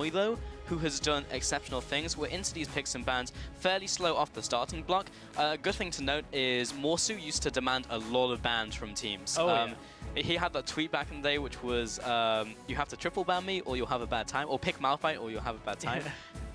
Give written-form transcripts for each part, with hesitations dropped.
Noi though, who has done exceptional things. We're into these picks and bans fairly slow off the starting block. Good thing to note is Morsu used to demand a lot of bans from teams. He had that tweet back in the day which was, you have to triple ban me or you'll have a bad time, or pick Malphite or you'll have a bad time.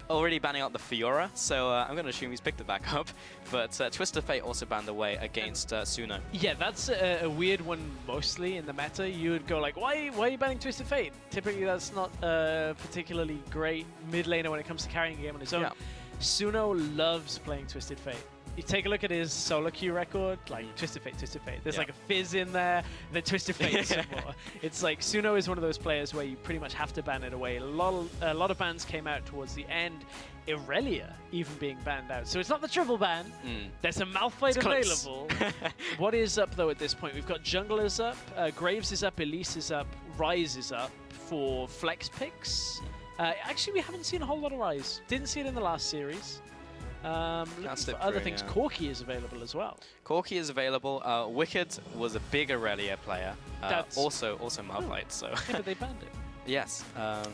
Already banning out the Fiora, so I'm going to assume he's picked it back up. But Twisted Fate also banned away against Suno. Yeah, that's a weird one mostly in the meta. You would go like, why are you banning Twisted Fate? Typically that's not a particularly great mid laner when it comes to carrying a game on his own. Yeah. Suno loves playing Twisted Fate. You take a look at his solo queue record, like Twisted Fate, Twisted Fate. There's like a Fizz in there, then Twisted Fate some more. It's like Suno is one of those players where you pretty much have to ban it away. A lot of bans came out towards the end. Irelia even being banned out. So it's not the triple ban. There's a Malphite available. What is up though at this point? We've got Junglers up, Graves is up, Elise is up, Ryze is up for flex picks. Actually, we haven't seen a whole lot of Ryze. Didn't see it in the last series. For other things, Corki is available as well. Corki is available. Wicked was a big Irelia player. Also Malphite. So. Yeah, but they banned it. Yes.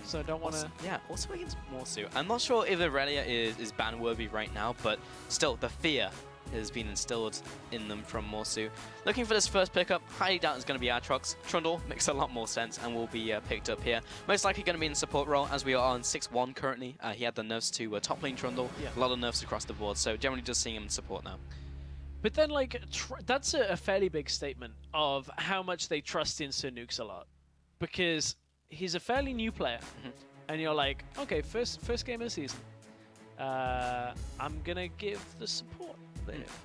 So I don't want to... Yeah, also against Morsu. I'm not sure if Irelia is ban-worthy right now, but still, the fear has been instilled in them from Morsu. Looking for this first pickup, highly doubt it's going to be Aatrox. Trundle makes a lot more sense and will be picked up here. Most likely going to be in support role, as we are on 6-1 currently. He had the nerfs to top lane Trundle. A lot of nerfs across the board, so generally just seeing him in support now. But then, like, that's a fairly big statement of how much they trust in Sernukes a lot. Because he's a fairly new player, and you're like, okay, first game of the season, I'm going to give the support.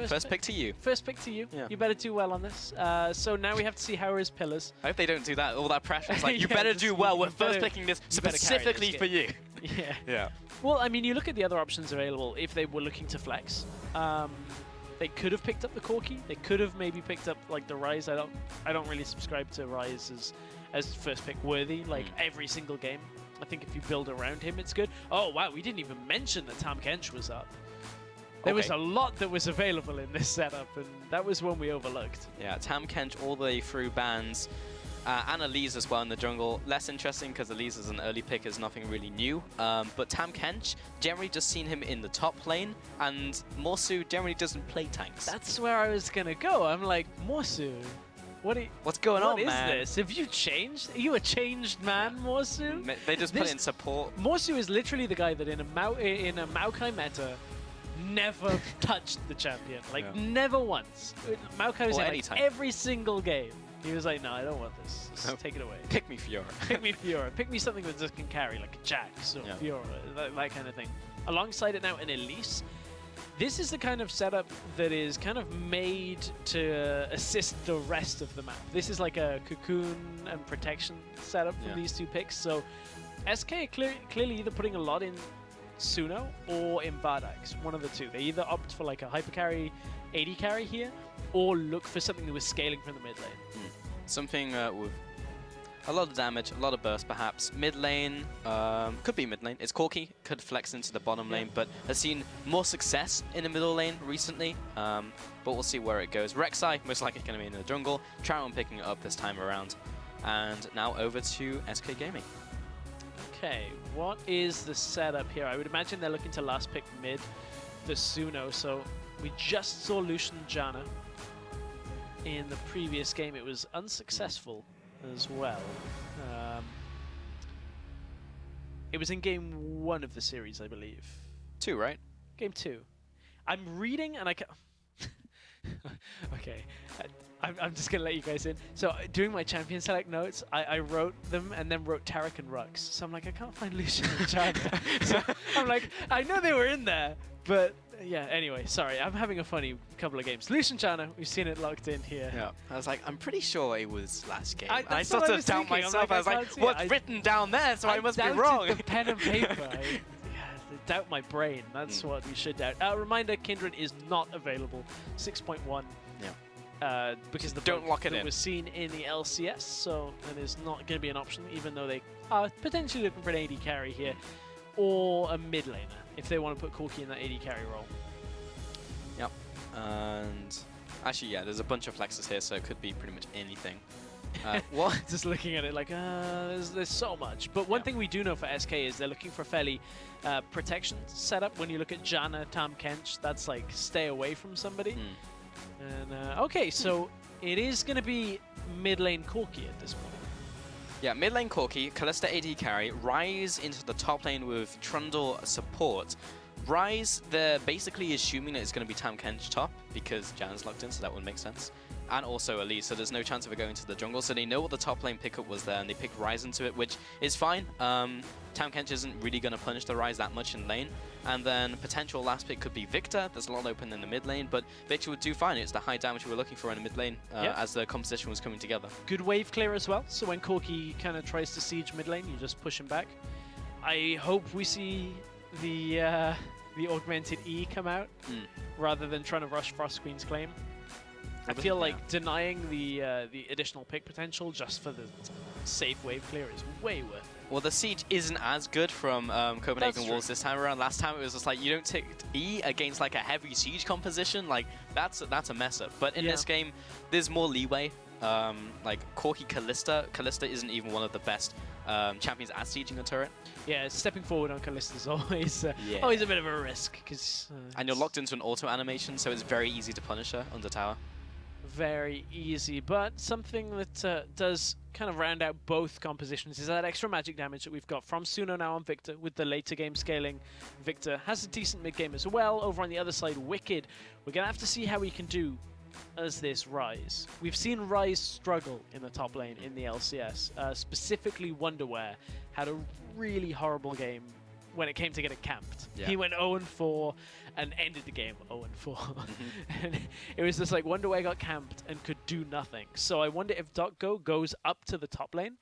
First pick to you. First pick to you. Yeah. You better do well on this. So now we have to see how are his pillars. I hope they don't do that. All that pressure. It's like, you better do well. We're first picking this specifically for you. Yeah. Well, I mean, you look at the other options available if they were looking to flex. They could have picked up the Corki. They could have maybe picked up like the Ryze. I don't really subscribe to Ryze as first pick worthy. Like every single game. I think if you build around him, it's good. Oh wow, we didn't even mention that Tahm Kench was up. There was a lot that was available in this setup, and that was one we overlooked. Yeah, Tahm Kench all the way through bans. And Elise as well in the jungle. Less interesting because Elise as an early pick is nothing really new. But Tahm Kench, generally just seen him in the top lane, and Morsu generally doesn't play tanks. That's where I was going to go. I'm like, Morsu, what's going on, man? What is this? Have you changed? Are you a changed man, Morsu? They just put in support. Morsu is literally the guy that in a Maokai meta never touched the champion. Like, never once. Maokai was in like every single game. He was like, no, I don't want this. Just take it away. Pick me Fiora. Pick me Fiora. Pick me something that just can carry, like a Jax or Fiora, that kind of thing. Alongside it now, an Elise. This is the kind of setup that is kind of made to assist the rest of the map. This is like a cocoon and protection setup from these two picks. So SK clearly either putting a lot in Suno or in Bardax, one of the two. They either opt for like a hyper carry, AD carry here, or look for something that was scaling from the mid lane. Something with a lot of damage, a lot of burst perhaps. Mid lane, could be mid lane. It's Corki, could flex into the bottom lane, but has seen more success in the middle lane recently. But we'll see where it goes. Rek'Sai, most likely going to be in the jungle. Trout picking it up this time around. And now over to SK Gaming. Okay, what is the setup here? I would imagine they're looking to last pick mid, the Suno. So we just saw Lucian Janna in the previous game. It was unsuccessful as well. It was in game 1 of the series, I believe. 2, right? Game 2. I'm reading and I can't... Okay, I'm just going to let you guys in. So doing my champion select notes, I wrote them and then wrote Taric and Rux. So I'm like, I can't find Lucian and Janna. So I'm like, I know they were in there, but yeah, anyway, sorry. I'm having a funny couple of games. Lucian Janna, we've seen it locked in here. Yeah. I was like, I'm pretty sure it was last game. I sort of doubt myself. I was like, what's written down there? So I must be wrong. The pen and paper. I doubt my brain. That's what we should doubt. Reminder, Kindred is not available. 6.1. Yeah. Because the don't lock it in. Was seen in the LCS, so it is not going to be an option, even though they are potentially looking for an AD carry here, or a mid laner if they want to put Corki in that AD carry role. Yep. And actually, yeah, there's a bunch of flexes here, so it could be pretty much anything What? Just looking at it like, there's so much. But one thing we do know for SK is they're looking for a fairly protection setup. When you look at Janna, Tam Kench, that's like stay away from somebody. And okay, so it is going to be mid lane Corki at this point. Yeah, mid lane Corki, Kalista AD carry, Rise into the top lane with Trundle support. Rise, they're basically assuming that it's going to be Tam Kench top because Jan's locked in, so that would make sense. And also Elite, so there's no chance of it going to the jungle. So they know what the top lane pickup was there, and they picked Rise into it, which is fine. Tam Kench isn't really going to punish the Rise that much in lane. And then potential last pick could be Victor. There's a lot open in the mid lane, but Victor would do fine. It's the high damage we were looking for in the mid lane as the composition was coming together. Good wave clear as well, so when Corki kind of tries to siege mid lane, you just push him back. I hope we see the augmented E come out rather than trying to rush Frost Queen's claim. I feel like denying the additional pick potential just for the safe wave clear is way worth it. Well, the siege isn't as good from Copenhagen Wolves this time around. Last time it was just like, you don't take E against like a heavy siege composition. Like, that's a mess up. But in this game, there's more leeway. Like Corki Kalista isn't even one of the best champions at sieging a turret. Yeah, stepping forward on Kalista is always a bit of a risk. And you're locked into an auto animation, so it's very easy to punish her under tower. Very easy, but something that does kind of round out both compositions is that extra magic damage that we've got from Suno now on Victor with the later game scaling. Victor has a decent mid game as well. Over on the other side, Wicked, we're going to have to see how he can do as this Rise. We've seen Rise struggle in the top lane in the LCS. Specifically, Wonderwear had a really horrible game when it came to getting camped. Yeah. He went 0-4 and ended the game 0-4. And it was just like Wonderwear got camped and could do nothing. So I wonder if .go goes up to the top lane.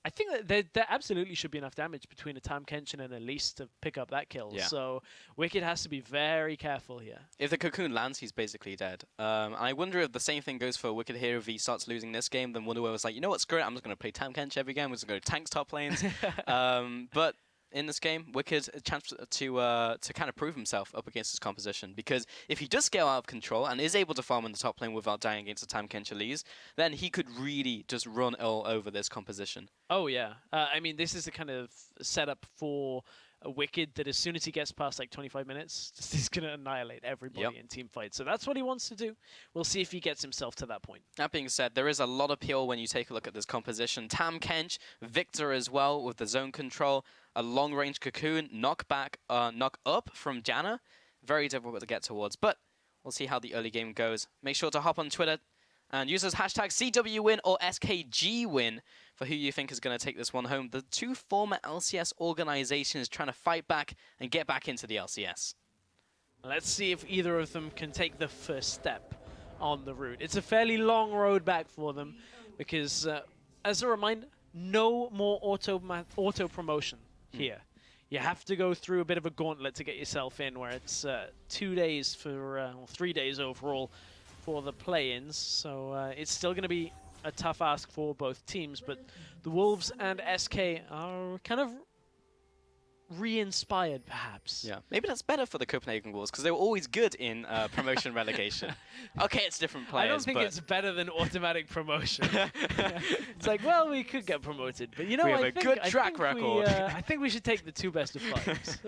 I think that there absolutely should be enough damage between a Tam Kench and an Elise to pick up that kill. Yeah. So Wicked has to be very careful here. If the Cocoon lands, he's basically dead. I wonder if the same thing goes for Wicked here. If he starts losing this game, then Wonderwear was like, you know what, screw it, I'm just going to play Tam Kench every game. I'm just going to go tanks top lanes. But in this game, Wicked a chance to kind of prove himself up against his composition, because if he does scale out of control and is able to farm in the top lane without dying against the Tam Kench Elise, then he could really just run all over this composition. Oh yeah, I mean, this is the kind of setup for a Wicked that as soon as he gets past like 25 minutes, he's going to annihilate everybody in team fights. So that's what he wants to do. We'll see if he gets himself to that point. That being said, there is a lot of appeal when you take a look at this composition. Tam Kench, Victor as well with the zone control, a long-range Cocoon, knock up from Janna. Very difficult to get towards, but we'll see how the early game goes. Make sure to hop on Twitter and use those hashtag CWWin or SKGWin for who you think is going to take this one home. The two former LCS organizations trying to fight back and get back into the LCS. Let's see if either of them can take the first step on the route. It's a fairly long road back for them because, as a reminder, no more auto promotion here. You have to go through a bit of a gauntlet to get yourself in, where it's 2 days for, 3 days overall for the play-ins. So it's still going to be a tough ask for both teams, but the Wolves and SK are kind of re-inspired, perhaps. Yeah, maybe that's better for the Copenhagen Wolves, because they were always good in promotion relegation. Okay, it's different players, I don't think it's better than automatic promotion. It's like, well, we could get promoted, but you know, we have a good track record. I think we should take the 2 best of 5s.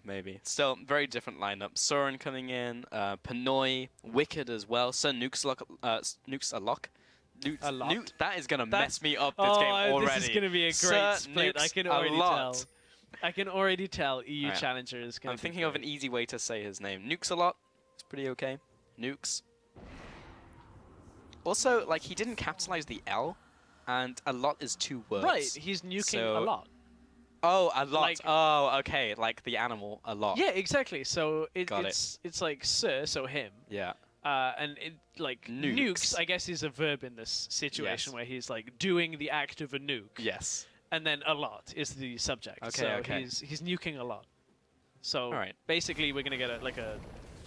Maybe. Still, very different lineup. Soren coming in, Pinoy, Wicked as well. Sir Nukes a lock. That is going to mess me up this game already. This is going to be a great split. I can already tell. I can already tell EU Challenger is going to I'm thinking of an easy way to say his name. Nukes a lot. It's pretty okay. Nukes. Also, like, he didn't capitalize the L, and a lot is 2 words. Right, he's nuking a lot. Oh, a lot. Like, oh, okay. Like the animal, a lot. Yeah, exactly. So it's like sir, so him. Yeah. And like nukes, I guess, is a verb in this situation where he's like doing the act of a nuke. Yes. And then a lot is the subject. Okay. So okay. He's nuking a lot. So basically, we're gonna get a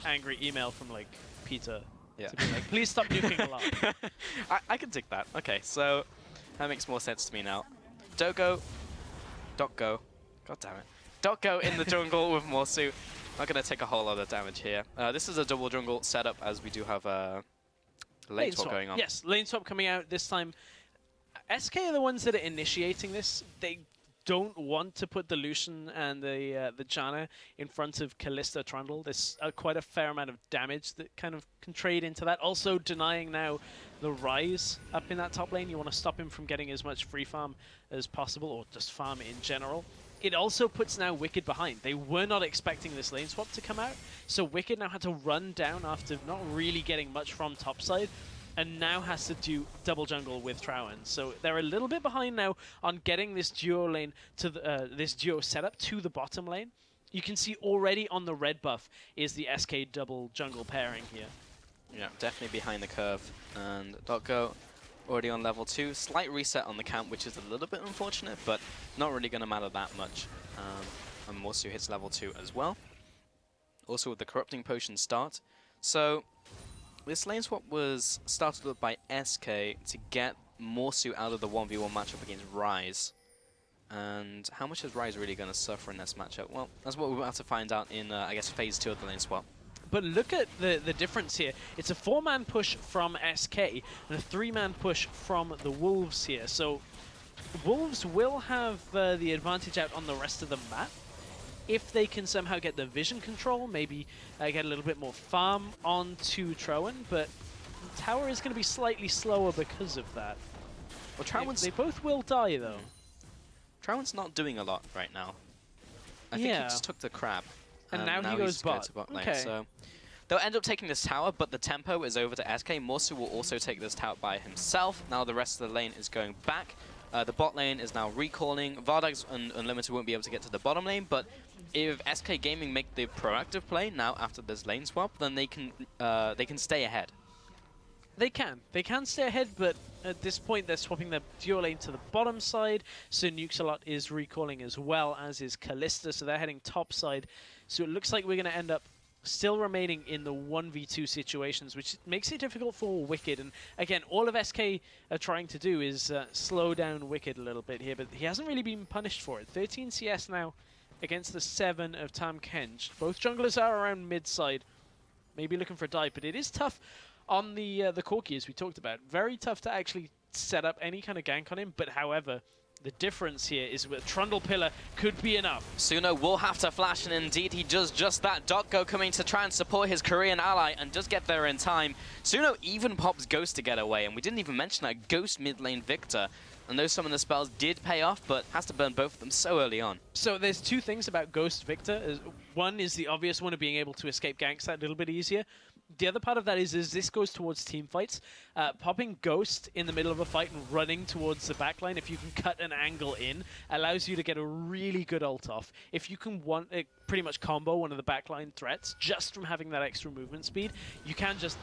angry email from like Peter. Yeah. To be like, please stop nuking a lot. I can take that. Okay, so that makes more sense to me now. Dogo. .go. God damn it. .go in the jungle with Morsu. Not going to take a whole lot of damage here. This is a double jungle setup, as we do have Lane swap going on. Yes, lane swap coming out this time. SK are the ones that are initiating this. They don't want to put the Lucian and the Janna in front of Kalista Trundle. There's quite a fair amount of damage that kind of can trade into that. Also denying now the Rise up in that top lane. You want to stop him from getting as much free farm as possible, or just farm in general. It also puts now Wicked behind. They were not expecting this lane swap to come out, so Wicked now had to run down after not really getting much from topside, and now has to do double jungle with Trowan. So they're a little bit behind now on getting this duo lane to the, this duo setup to the bottom lane. You can see already on the red buff is the SK double jungle pairing here. Yeah, definitely behind the curve. And Dotgo already on level 2. Slight reset on the camp, which is a little bit unfortunate, but not really going to matter that much. And Morsu hits level 2 as well. Also with the Corrupting Potion start. So this lane swap was started up by SK to get Morsu out of the 1v1 matchup against Rise. And how much is Rise really going to suffer in this matchup? Well, that's what we're about to find out in, I guess, phase 2 of the lane swap. But look at the difference here. It's a 4-man push from SK and a 3-man push from the Wolves here. So Wolves will have the advantage out on the rest of the map if they can somehow get the vision control, maybe get a little bit more farm onto Trowan, but Tower is going to be slightly slower because of that. Well, Trowan's... They both will die, though. Trowan's not doing a lot right now. I think he just took the crab. And now he goes bot. To bot lane, okay. So they'll end up taking this tower, but the tempo is over to SK. Morsu will also take this tower by himself. Now the rest of the lane is going back. The bot lane is now recalling. Vardags and Unlimited won't be able to get to the bottom lane, but if SK Gaming make the proactive play now after this lane swap, then they can stay ahead. They can stay ahead, but at this point they're swapping their duo lane to the bottom side, so EUCS is recalling as well, as is Kalista, so they're heading top side. So it looks like we're going to end up still remaining in the 1v2 situations, which makes it difficult for Wicked. And again, all of SK are trying to do is slow down Wicked a little bit here, but he hasn't really been punished for it. 13 CS now against the 7 of Tam Kench. Both junglers are around mid-side, maybe looking for a dive, but it is tough on the Corki, as we talked about. Very tough to actually set up any kind of gank on him, but however, the difference here is that Trundle Pillar could be enough. Suno will have to flash, and indeed he does just that. Dotgo coming to try and support his Korean ally and does get there in time. Suno even pops Ghost to get away, and we didn't even mention that Ghost mid lane Victor. And those Summoner spells did pay off, but has to burn both of them so early on. So there's two things about Ghost Victor. One is the obvious one of being able to escape ganks that little bit easier. The other part of that is this goes towards team fights. Popping Ghost in the middle of a fight and running towards the backline, if you can cut an angle in, allows you to get a really good ult off. If you can pretty much combo one of the backline threats just from having that extra movement speed, you can just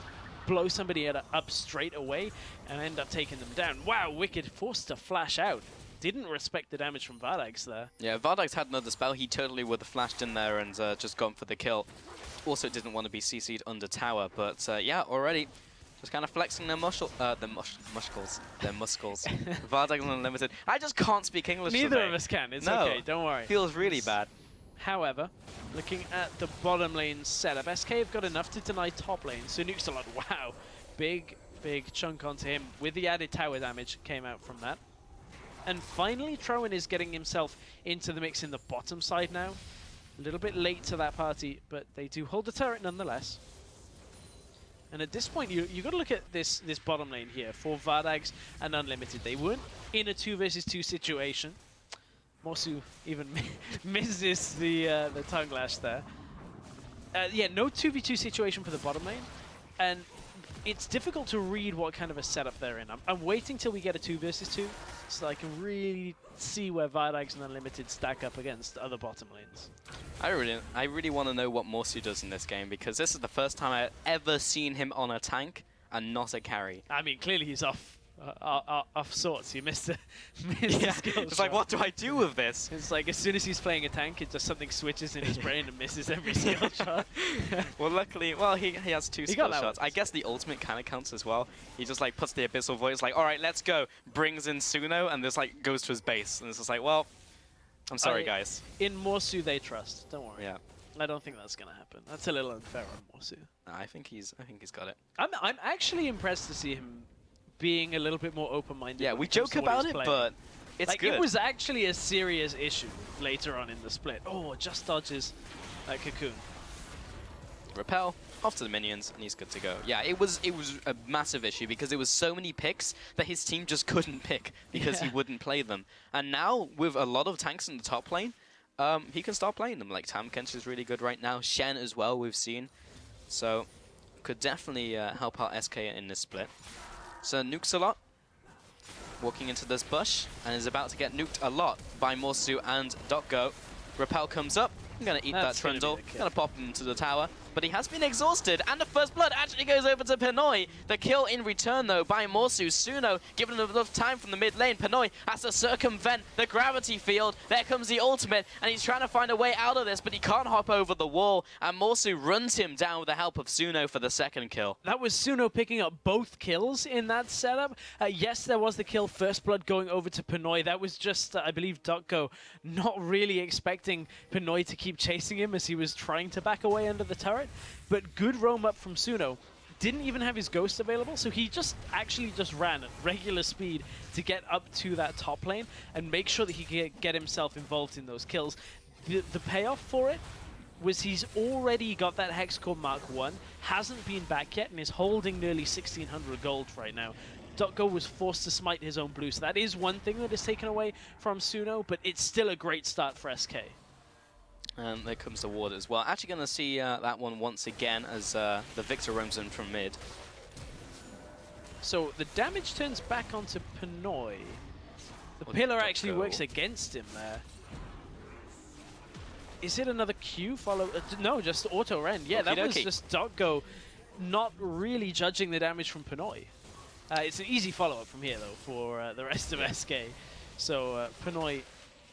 blow somebody up straight away and end up taking them down. Wow, Wicked forced to flash out. Didn't respect the damage from Vardags there. Yeah, Vardags had another spell. He totally would have flashed in there and just gone for the kill. Also didn't want to be CC'd under tower, but yeah, already just kind of flexing their muscles. Vardags and Unlimited. I just can't speak English Neither today. of us can. It's okay, don't worry. Feels really bad. However, looking at the bottom lane setup, SK have got enough to deny top lane. So EUCS, wow, big chunk onto him with the added tower damage came out from that. And finally, Trowan is getting himself into the mix in the bottom side now. A little bit late to that party, but they do hold the turret nonetheless. And at this point, you've got to look at this bottom lane here for Vardags and Unlimited. They weren't in a 2 versus 2 situation. Morsu even misses the tongue lash there. Yeah, no 2v2 situation for the bottom lane. And it's difficult to read what kind of a setup they're in. I'm waiting till we get a 2 versus 2 so I can really see where Vardags and Unlimited stack up against other bottom lanes. I really want to know what Morsu does in this game, because this is the first time I've ever seen him on a tank and not a carry. I mean, clearly he's off sorts. He missed the skill It's like, what do I do with this? It's like as soon as he's playing a tank, it just something switches in his brain and misses every skill shot. Well, luckily, he has 2 skill shots. I guess the ultimate kind of counts as well. He just like puts the Abyssal Void. It's like, all right, let's go. Brings in Suno, and this like goes to his base, and it's just like, well, I'm sorry, guys. In Morsu, they trust. Don't worry. Yeah. I don't think that's going to happen. That's a little unfair on Morsu. I think he's got it. I'm actually impressed to see him being a little bit more open-minded. Yeah, we joke about it, but it's like, good. It was actually a serious issue later on in the split. Oh, just dodges that Cocoon. Repel off to the minions, and he's good to go. Yeah, it was a massive issue because there was so many picks that his team just couldn't pick because he wouldn't play them. And now with a lot of tanks in the top lane, he can start playing them. Like Tam Kench is really good right now. Shen as well, we've seen. So could definitely help out SK in this split. So nukes a lot, walking into this bush, and is about to get nuked a lot by Morsu and Go. Repel comes up. I'm going to eat that Trundle. Going to pop him to the tower. But he has been exhausted, and the first blood actually goes over to Pinoy. The kill in return, though, by Morsu. Suno given him enough time from the mid lane. Pinoy has to circumvent the gravity field. There comes the ultimate, and he's trying to find a way out of this, but he can't hop over the wall. And Morsu runs him down with the help of Suno for the second kill. That was Suno picking up both kills in that setup. Yes, there was the kill, first blood going over to Pinoy. That was just, I believe, Go not really expecting Pinoy to keep chasing him as he was trying to back away under the turret. But good roam up from Suno. Didn't even have his ghost available, so he actually just ran at regular speed to get up to that top lane and make sure that he could get himself involved in those kills. The payoff for it was he's already got that Hex Core Mark 1, hasn't been back yet, and is holding nearly 1,600 gold right now. Go was forced to smite his own blue, so that is one thing that is taken away from Suno, but it's still a great start for SK. And there comes the ward as well. Actually going to see that one once again as the Victor roams in from mid. So the damage turns back onto Pinoy. The pillar actually works against him there. Is it another Q follow? No, just auto rend. Yeah, that was just Go not really judging the damage from Pinoy. It's an easy follow-up from here, though, for the rest of SK. So Pinoy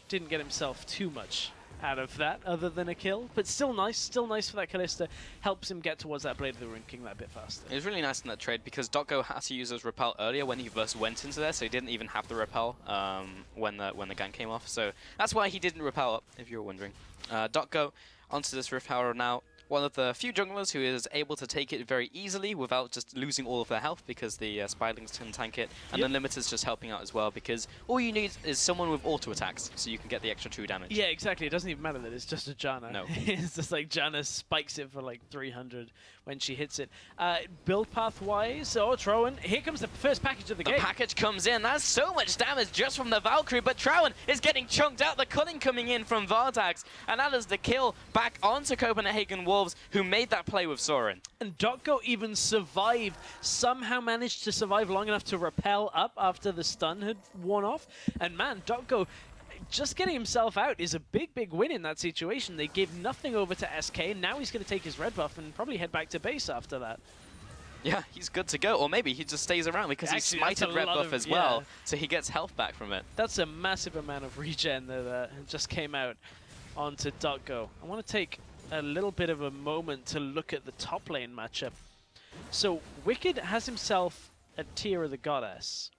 didn't get himself too much out of that, other than a kill. But still nice for that Kalista. Helps him get towards that Blade of the Rune King that bit faster. It was really nice in that trade because Go had to use his repel earlier when he first went into there, so he didn't even have the repel when the gank came off. So that's why he didn't repel up, if you were wondering. Go onto this Rift Tower now. One of the few junglers who is able to take it very easily without just losing all of their health because the Spiderlings can tank it, and Unlimited's just helping out as well because all you need is someone with auto attacks so you can get the extra 2 damage. Yeah, exactly. It doesn't even matter that it's just a Janna. No. It's just like Janna spikes it for like 300 when she hits it. Build path-wise, Trowan, here comes the first package of the game. The package comes in. That's so much damage just from the Valkyrie, but Trowan is getting chunked out. The culling coming in from Vardax, and that is the kill back onto Copenhagen Wolves, who made that play with Sorin. And Go even survived, somehow managed to survive long enough to rappel up after the stun had worn off. And man, Go just getting himself out is a big win in that situation. They gave nothing over to SK, now he's going to take his red buff and probably head back to base after that. Yeah, he's good to go. Or maybe he just stays around because he's smited red buff as well, so he gets health back from it. That's a massive amount of regen that just came out onto Go. I want to take a little bit of a moment to look at the top lane matchup. So Wicked has himself a Tear of the Goddess.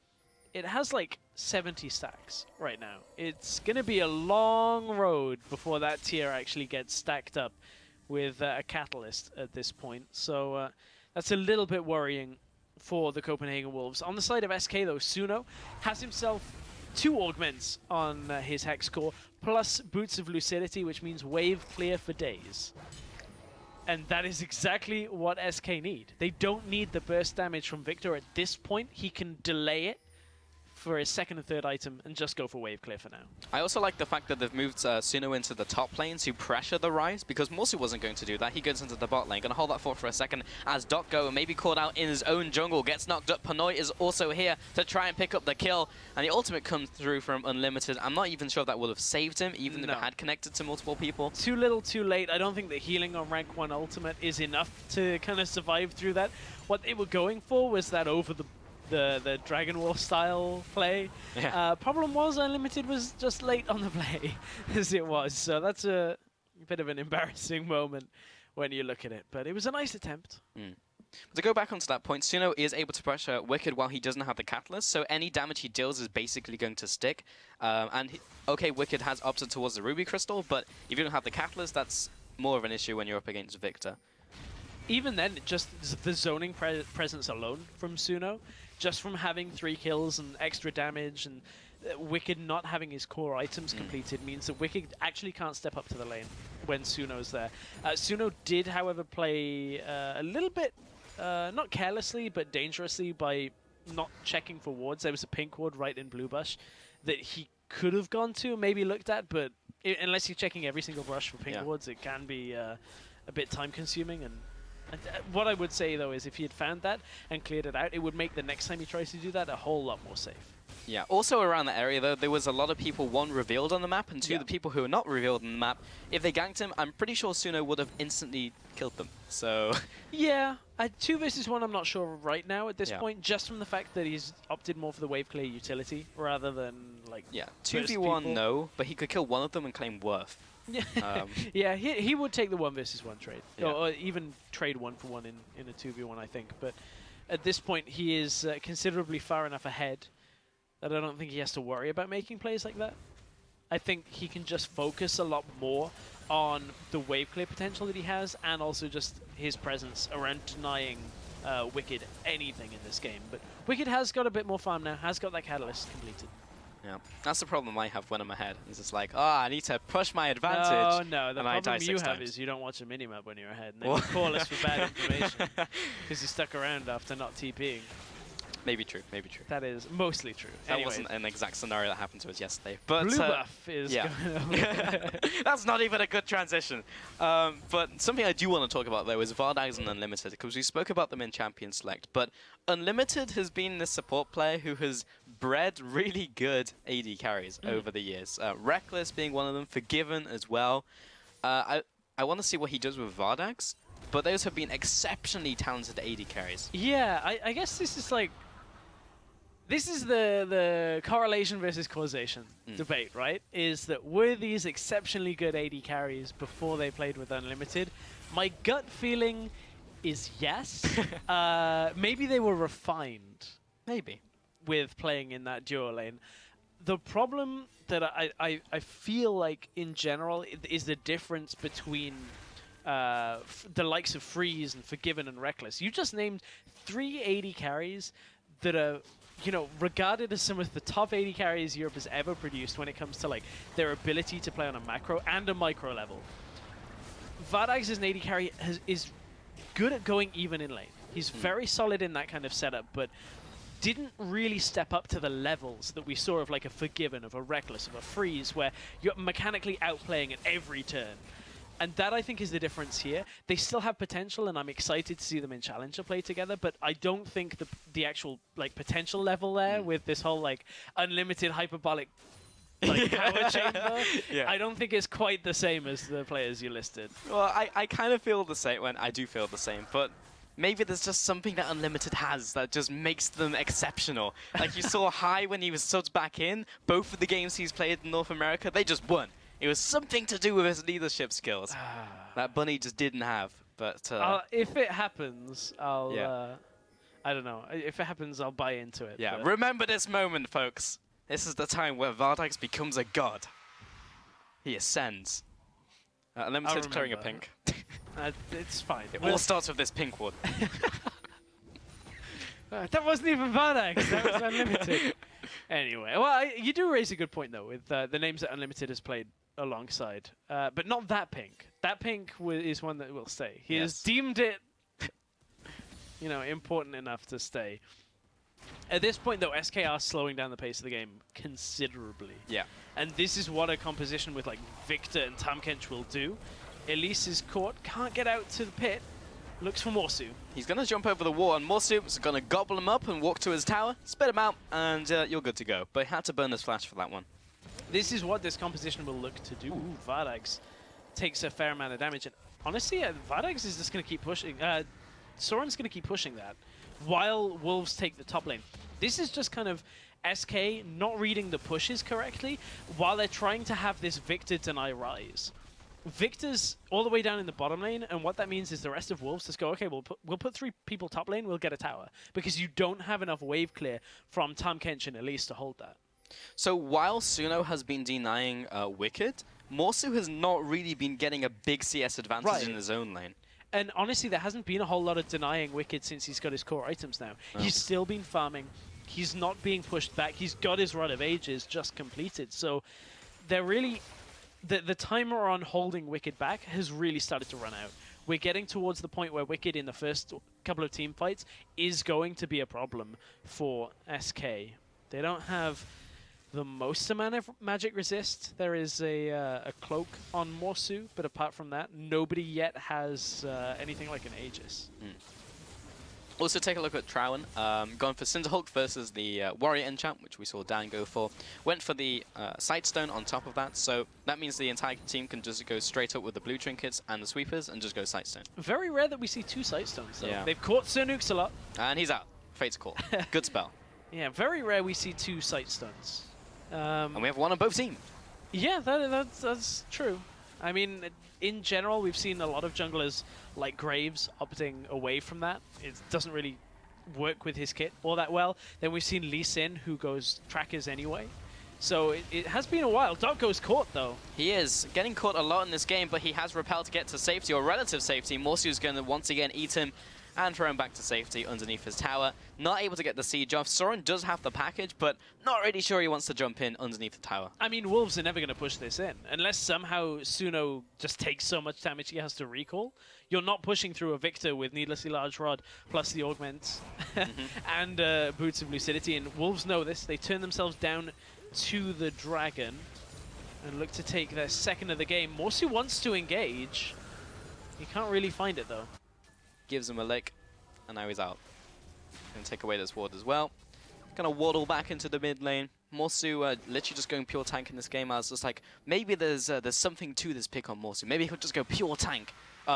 It has like 70 stacks right now. It's going to be a long road before that tier actually gets stacked up with a Catalyst at this point. So that's a little bit worrying for the Copenhagen Wolves. On the side of SK though, Suno has himself 2 augments on his Hex Core, plus Boots of Lucidity, which means wave clear for days. And that is exactly what SK need. They don't need the burst damage from Victor at this point. He can delay it for his second and third item and just go for wave clear for now. I also like the fact that they've moved Suno into the top lane to pressure the Rise, because Morsu wasn't going to do that. He goes into the bot lane, going to hold that fort for a second as Go maybe caught out in his own jungle, gets knocked up. Pinoy is also here to try and pick up the kill, and the ultimate comes through from Unlimited. I'm not even sure if that would have saved him, even if it had connected to multiple people. Too little, too late. I don't think the healing on rank 1 ultimate is enough to kind of survive through that. What they were going for was that over the Dragon War style play. Yeah. Problem was Unlimited was just late on the play as it was, so that's a bit of an embarrassing moment when you look at it, but it was a nice attempt. To go back onto that point, Suno is able to pressure Wicked while he doesn't have the Catalyst, so any damage he deals is basically going to stick. Okay, Wicked has opted towards the Ruby Crystal, but if you don't have the Catalyst, that's more of an issue when you're up against Victor. Even then, just the zoning presence alone from Suno, just from having 3 kills and extra damage, and Wicked not having his core items completed means that Wicked actually can't step up to the lane when Suno's there. Suno did, however, play a little bit, not carelessly, but dangerously by not checking for wards. There was a pink ward right in Blue Bush that he could have gone to, maybe looked at, but unless you're checking every single brush for pink wards, it can be a bit time-consuming. And what I would say, though, is if he had found that and cleared it out, it would make the next time he tries to do that a whole lot more safe. Yeah, also around that area, though, there was a lot of people, 1, revealed on the map, and 2, the people who are not revealed on the map. If they ganked him, I'm pretty sure Suno would have instantly killed them, so... Yeah, 2 versus 1 I'm not sure right now at this point, just from the fact that he's opted more for the wave clear utility, rather than, like... Yeah, 2v1, no, but he could kill one of them and claim worth. Yeah, he would take the 1 versus 1 trade, or even trade 1 for 1 in a 2v1, I think, but at this point he is considerably far enough ahead that I don't think he has to worry about making plays like that. I think he can just focus a lot more on the wave clear potential that he has, and also just his presence around denying Wicked anything in this game. But Wicked has got a bit more farm now, has got that catalyst completed. Yeah, that's the problem I have when I'm ahead. It's just like, I need to push my advantage. No, the problem you have is you don't watch a minimap when you're ahead, and then you call us for bad information because you stuck around after not TPing. Maybe true, maybe true. That is mostly true. That wasn't an exact scenario that happened to us yesterday. But Blue buff is going over. That's not even a good transition. But something I do want to talk about, though, is Vardags and Unlimited, because we spoke about them in Champion Select. But Unlimited has been this support player who has bred really good AD carries over the years. Reckless being one of them, Forgiven as well. I want to see what he does with Vardags, but those have been exceptionally talented AD carries. Yeah, I guess this is like... This is the correlation versus causation debate, right? Is that were these exceptionally good AD carries before they played with Unlimited? My gut feeling is yes. Maybe they were refined. Maybe. With playing in that duo lane. The problem that I feel like in general is the difference between the likes of Freeze and Forgiven and Reckless. You just named 3 AD carries that are, you know, regarded as some of the top AD carries Europe has ever produced when it comes to like their ability to play on a macro and a micro level. Vardags as an AD carry is good at going even in lane. He's very solid in that kind of setup, but didn't really step up to the levels that we saw of like a Forgiven, of a Reckless, of a Freeze, where you're mechanically outplaying at every turn. And that, I think, is the difference here. They still have potential, and I'm excited to see them in Challenger play together, but I don't think the actual like potential level there with this whole like unlimited hyperbolic like power chamber, I don't think it's quite the same as the players you listed. Well, I kind of feel the same when I do feel the same, but maybe there's just something that Unlimited has that just makes them exceptional. Like you saw High when he was subbed back in, both of the games he's played in North America, they just won. It was something to do with his leadership skills that Bunny just didn't have. But if it happens, I'll... I don't know. If it happens, I'll buy into it. Yeah, remember this moment, folks. This is the time where Vardags becomes a god. He ascends. Unlimited's clearing a pink. It's fine. It all starts with this pink one. That wasn't even Vardags. That was Unlimited. Anyway, well, you do raise a good point, though, with the names that Unlimited has played alongside. But not that pink. That pink is one that will stay. He has deemed it, you know, important enough to stay. At this point, though, SK are slowing down the pace of the game considerably. Yeah. And this is what a composition with, like, Victor and Tamkench will do. Elise is caught, can't get out to the pit. Looks for Morsu. He's going to jump over the wall, and Morsu's going to gobble him up and walk to his tower, spit him out, and you're good to go. But he had to burn his flash for that one. This is what this composition will look to do. Ooh, Vardags takes a fair amount of damage. And honestly, Vardags is just going to keep pushing. Soren's going to keep pushing that while Wolves take the top lane. This is just kind of SK not reading the pushes correctly while they're trying to have this Victor deny rise. Victor's all the way down in the bottom lane, and what that means is the rest of Wolves just go, okay, we'll put 3 people top lane, we'll get a tower. Because you don't have enough wave clear from Tamkench and Elise to hold that. So while Suno has been denying Wicked, Morsu has not really been getting a big CS advantage in his own lane. And honestly, there hasn't been a whole lot of denying Wicked since he's got his core items now. Oh. He's still been farming. He's not being pushed back. He's got his Rod of Ages just completed. So they're really... The timer on holding Wicked back has really started to run out. We're getting towards the point where Wicked in the first couple of team fights is going to be a problem for SK. They don't have the most amount of magic resist. There is a cloak on Morsu, but apart from that, nobody yet has anything like an Aegis. Also, take a look at Trowen. Gone for Cinderhulk versus the Warrior enchant, which we saw Dan go for. Went for the Sightstone on top of that, so that means the entire team can just go straight up with the blue trinkets and the sweepers and just go Sightstone. Very rare that we see 2 Sightstones, though. Yeah. They've caught Sir Nukes a lot. And he's out. Fate's Call. Good spell. Yeah, very rare we see 2 Sightstones. And we have one on both teams. Yeah, that's true. I mean, in general, we've seen a lot of junglers like Graves opting away from that. It doesn't really work with his kit all that well. Then we've seen Lee Sin, who goes trackers anyway. So it has been a while. Doggo's caught, though. He is getting caught a lot in this game, but he has repelled to get to safety, or relative safety. Morsu's going to once again eat him and throw him back to safety underneath his tower. Not able to get the siege off. Soren does have the package, but not really sure he wants to jump in underneath the tower. I mean, Wolves are never going to push this in. Unless somehow Suno just takes so much damage he has to recall. You're not pushing through a Victor with Needlessly Large Rod, plus the Augments, and Boots of Lucidity. And Wolves know this. They turn themselves down to the Dragon and look to take their second of the game. Morsu wants to engage. He can't really find it, though. Gives him a lick, and now he's out. Gonna take away this ward as well. Gonna waddle back into the mid lane. Morsu literally just going pure tank in this game. I was just like, maybe there's something to this pick on Morsu. Maybe he'll just go pure tank,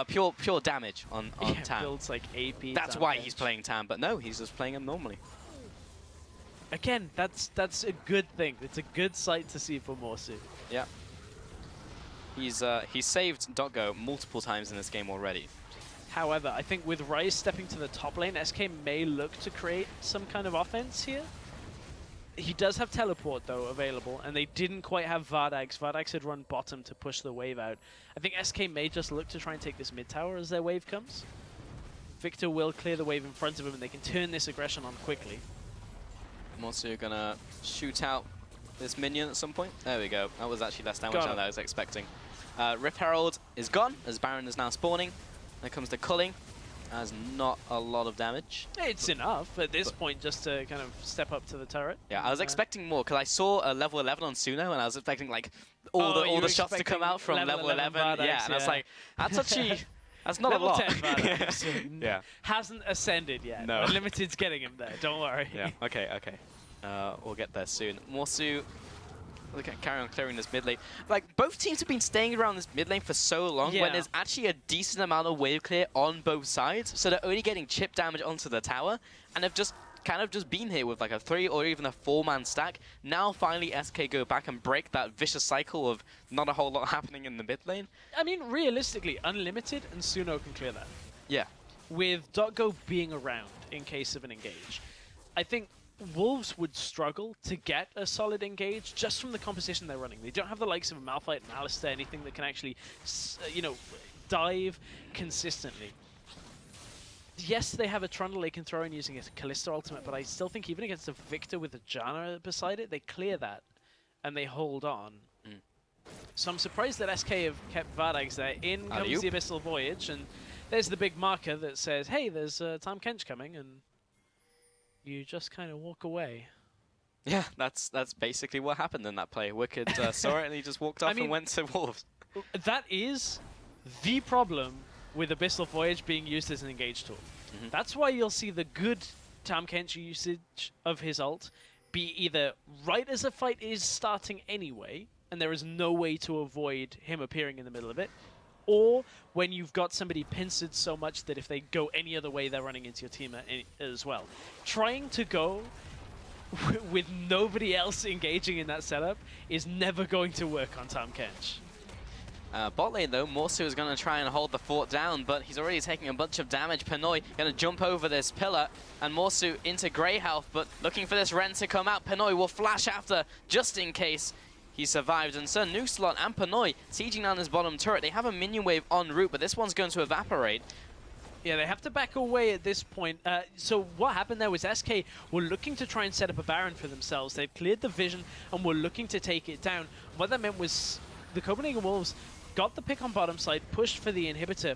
pure damage on Tam. Builds like AP. That's why he's playing Tam, but no, he's just playing him normally. Again, that's a good thing. It's a good sight to see for Morsu. Yeah. He's saved Doggo multiple times in this game already. However, I think with Ryze stepping to the top lane, SK may look to create some kind of offense here. He does have teleport, though, available, and they didn't quite have Vardags. Vardags had run bottom to push the wave out. I think SK may just look to try and take this mid tower as their wave comes. Victor will clear the wave in front of him, and they can turn this aggression on quickly. Morsu gonna shoot out this minion at some point. There we go. That was actually less damage than I was expecting. Rift Herald is gone, as Baron is now spawning. There comes the culling. Has not a lot of damage. It's enough at this point just to kind of step up to the turret. Yeah, I was expecting more because I saw a level 11 on Suno and I was expecting like all the shots to come out from level 11. Vardags, yeah, and I was like, that's actually that's not level a lot. 10 Vardags. Yeah. Hasn't ascended yet. No. Unlimited's getting him there. Don't worry. Yeah. Okay. We'll get there soon. Morsu. Look at carry on clearing this mid lane. Like, both teams have been staying around this mid lane for so long when there's actually a decent amount of wave clear on both sides, so they're only getting chip damage onto the tower, and have just kind of just been here with like a 3 or even a 4-man stack. Now finally SK go back and break that vicious cycle of not a whole lot happening in the mid lane. I mean, realistically, Unlimited and Suno can clear that. Yeah. With Doggo being around in case of an engage. I think Wolves would struggle to get a solid engage just from the composition they're running. They don't have the likes of Malphite and Alistar, anything that can actually, dive consistently. Yes, they have a Trundle they can throw in using a Kalista ultimate, but I still think even against a Victor with a Janna beside it, they clear that and they hold on. So I'm surprised that SK have kept Vardags there. In comes the Abyssal Voyage, and there's the big marker that says, hey, there's Tahm Kench coming, and you just kind of walk away. Yeah, that's basically what happened in that play. Wicked saw it and he just walked off and went to Wolves. That is the problem with Abyssal Voyage being used as an engage tool. That's why you'll see the good Tahm Kench usage of his ult be either right as a fight is starting anyway, and there is no way to avoid him appearing in the middle of it, or when you've got somebody pincered so much that if they go any other way, they're running into your team as well. Trying to go with nobody else engaging in that setup is never going to work on Tahm Kench. Bot lane though, Morsu is going to try and hold the fort down, but he's already taking a bunch of damage. Pinoy going to jump over this pillar, and Morsu into grey health, but looking for this Ren to come out. Pinoy will flash after just in case. He survived, and Sir Nukeslot and Panoy sieging down his bottom turret. They have a minion wave en route, but this one's going to evaporate. Yeah, they have to back away at this point. So what happened there was SK were looking to try and set up a Baron for themselves. They've cleared the vision and were looking to take it down. What that meant was the Copenhagen Wolves got the pick on bottom side, pushed for the inhibitor.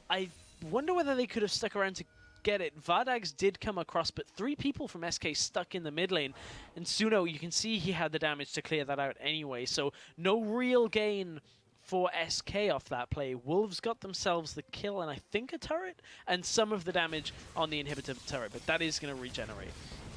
I wonder whether they could have stuck around to get it. Vardags did come across, but 3 people from SK stuck in the mid lane. And Suno, you can see he had the damage to clear that out anyway. So no real gain for SK off that play. Wolves got themselves the kill and I think a turret, and some of the damage on the inhibitor turret, but that is going to regenerate.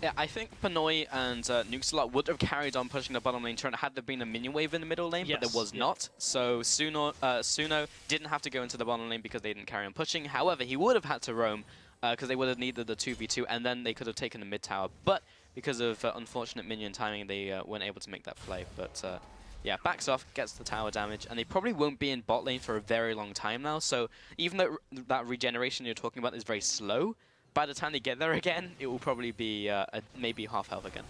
Yeah, I think Panoy and Nukeslot would have carried on pushing the bottom lane turret had there been a minion wave in the middle lane, but there was not. So Suno didn't have to go into the bottom lane because they didn't carry on pushing. However, he would have had to roam because they would have needed the 2v2, and then they could have taken the mid tower. But because of unfortunate minion timing, they weren't able to make that play. But yeah, backs off, gets the tower damage, and they probably won't be in bot lane for a very long time now. So even though that regeneration you're talking about is very slow, by the time they get there again, it will probably be maybe half health again.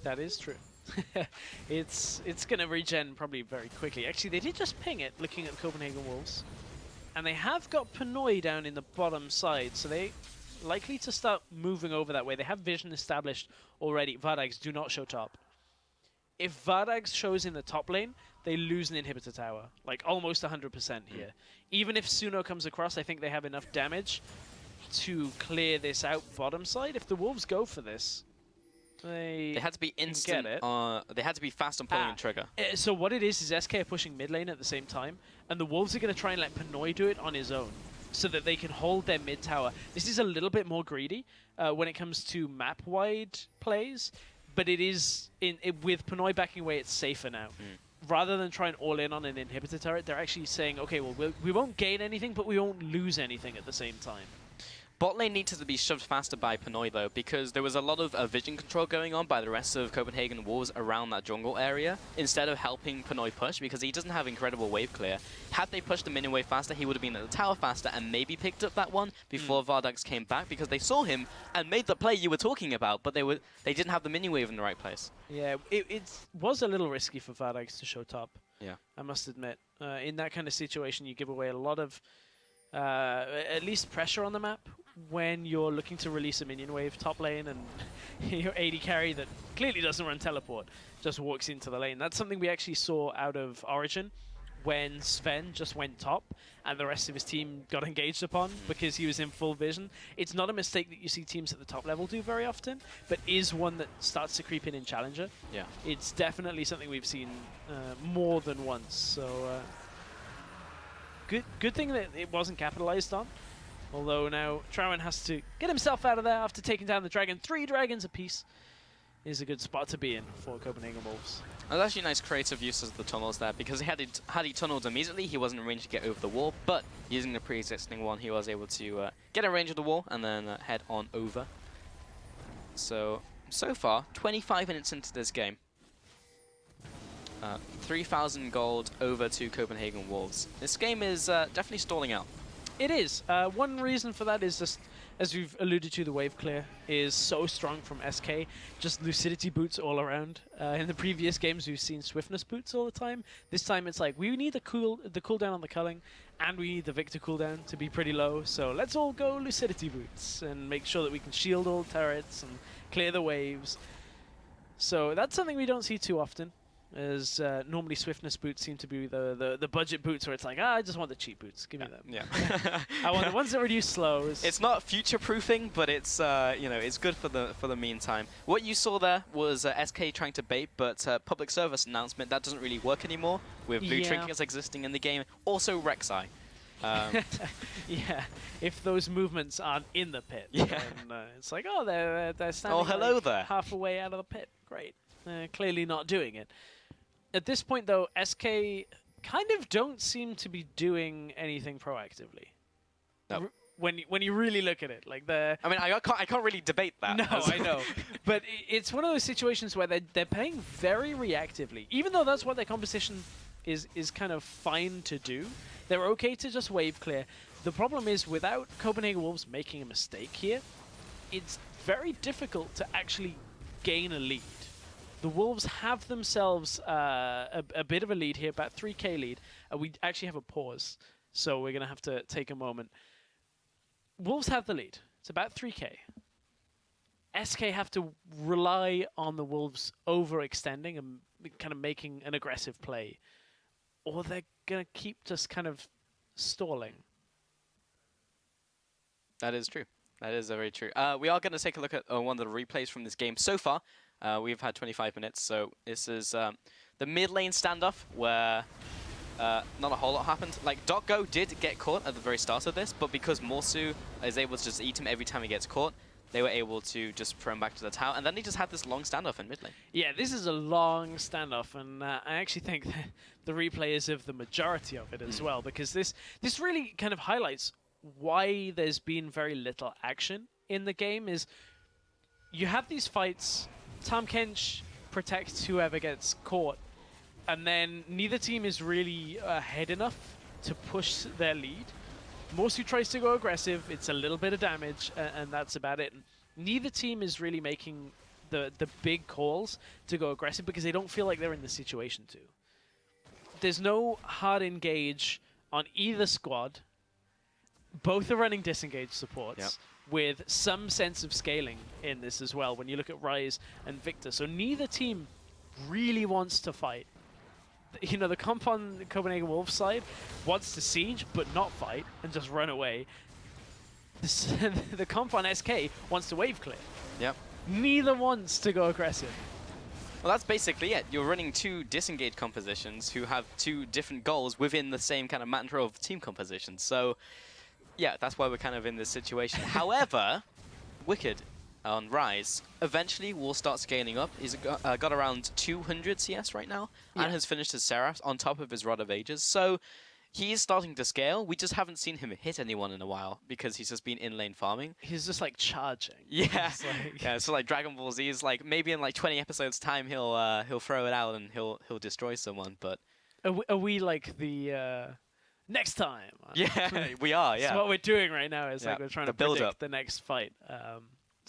That is true. It's going to regen probably very quickly. Actually, they did just ping it, looking at the Copenhagen Wolves. And they have got Panoy down in the bottom side, so they likely to start moving over that way. They have vision established already. Vardags do not show top. If Vardags shows in the top lane, they lose an inhibitor tower, like almost 100% here. Even if Suno comes across, I think they have enough damage to clear this out bottom side. If the Wolves go for this, they had to be instant. They had to be fast on pulling the trigger. So what it is SK are pushing mid lane at the same time, and the Wolves are going to try and let Panoy do it on his own, so that they can hold their mid tower. This is a little bit more greedy when it comes to map-wide plays, but it is with Panoy backing away, it's safer now. Rather than try and all in on an inhibitor turret, they're actually saying, okay, well, we won't gain anything, but we won't lose anything at the same time. Bot lane needed to be shoved faster by Panoy, though, because there was a lot of vision control going on by the rest of Copenhagen Wolves around that jungle area, instead of helping Panoy push, because he doesn't have incredible wave clear. Had they pushed the minion wave faster, he would have been at the tower faster and maybe picked up that one before Vardags came back, because they saw him and made the play you were talking about, but they didn't have the minion wave in the right place. Yeah, it was a little risky for Vardags to show top. Yeah, I must admit. In that kind of situation, you give away a lot of at least pressure on the map when you're looking to release a minion wave top lane, and your AD carry that clearly doesn't run teleport just walks into the lane. That's something we actually saw out of Origin when Sven just went top and the rest of his team got engaged upon because he was in full vision. It's not a mistake that you see teams at the top level do very often, but is one that starts to creep in Challenger. Yeah, it's definitely something we've seen more than once. So good thing that it wasn't capitalized on. Although now Trowan has to get himself out of there after taking down the dragon. 3 dragons apiece is a good spot to be in for Copenhagen Wolves. It was actually nice creative use of the tunnels there, because had he tunneled immediately, he wasn't in range to get over the wall, but using the pre-existing one, he was able to get in range of the wall and then head on over. So far, 25 minutes into this game, 3,000 gold over to Copenhagen Wolves. This game is definitely stalling out. It is. One reason for that is just, as we've alluded to, the wave clear is so strong from SK. Just lucidity boots all around. In the previous games, we've seen swiftness boots all the time. This time, it's like we need the cooldown on the culling, and we need the Victor cooldown to be pretty low. So let's all go lucidity boots and make sure that we can shield all turrets and clear the waves. So that's something we don't see too often. As normally swiftness boots seem to be the budget boots where it's like, I just want the cheap boots, give me them. Yeah. I want the ones that reduce slows. It's not future-proofing, but it's it's good for the meantime. What you saw there was SK trying to bait, but public service announcement, that doesn't really work anymore with blue trinkets existing in the game. Also Rek'Sai. Yeah, if those movements aren't in the pit, then it's like, oh, they're standing hello there. half away out of the pit. Great. Clearly not doing it. At this point, though, SK kind of don't seem to be doing anything proactively. No. When you really look at it, like I mean, I can't really debate that. No, I know, but it's one of those situations where they're playing very reactively, even though that's what their composition is kind of fine to do. They're okay to just wave clear. The problem is, without Copenhagen Wolves making a mistake here, it's very difficult to actually gain a lead. The Wolves have themselves a bit of a lead here, about 3k lead. We actually have a pause, so we're going to have to take a moment. Wolves have the lead. It's about 3k. SK have to rely on the Wolves overextending and kind of making an aggressive play, or they're going to keep just kind of stalling. That is true. That is very true. We are going to take a look at one of the replays from this game so far. We've had 25 minutes, so this is the mid lane standoff where not a whole lot happened. Like, .go did get caught at the very start of this, but because Morsu is able to just eat him every time he gets caught, they were able to just throw him back to the tower, and then they just had this long standoff in mid lane. Yeah, this is a long standoff, and I actually think the replay is of the majority of it as well, because this really kind of highlights why there's been very little action in the game. Is you have these fights, Tahm Kench protects whoever gets caught, and then neither team is really ahead enough to push their lead. Morsu tries to go aggressive, it's a little bit of damage, and that's about it. And neither team is really making the big calls to go aggressive because they don't feel like they're in the situation to. There's no hard engage on either squad. Both are running disengage supports with some sense of scaling in this as well when you look at Rise and Victor. So neither team really wants to fight. You know, the comp on the Copenhagen Wolves side wants to siege but not fight and just run away. The comp on SK wants to wave clear. Yep. Neither wants to go aggressive. Well, that's basically it. You're running two disengage compositions who have two different goals within the same kind of matter of team compositions. So, yeah, that's why we're kind of in this situation. However, Wicked on Rise eventually will start scaling up. He's got around 200 CS right now and has finished his Seraph on top of his Rod of Ages. So he is starting to scale. We just haven't seen him hit anyone in a while because he's just been in lane farming. He's just like charging. Yeah, yeah. So like Dragon Ball Z is like maybe in like 20 episodes time he'll throw it out and he'll destroy someone. But are we like the next time? Yeah, we are. Yeah. So what we're doing right now is like we're trying to build predict up the next fight.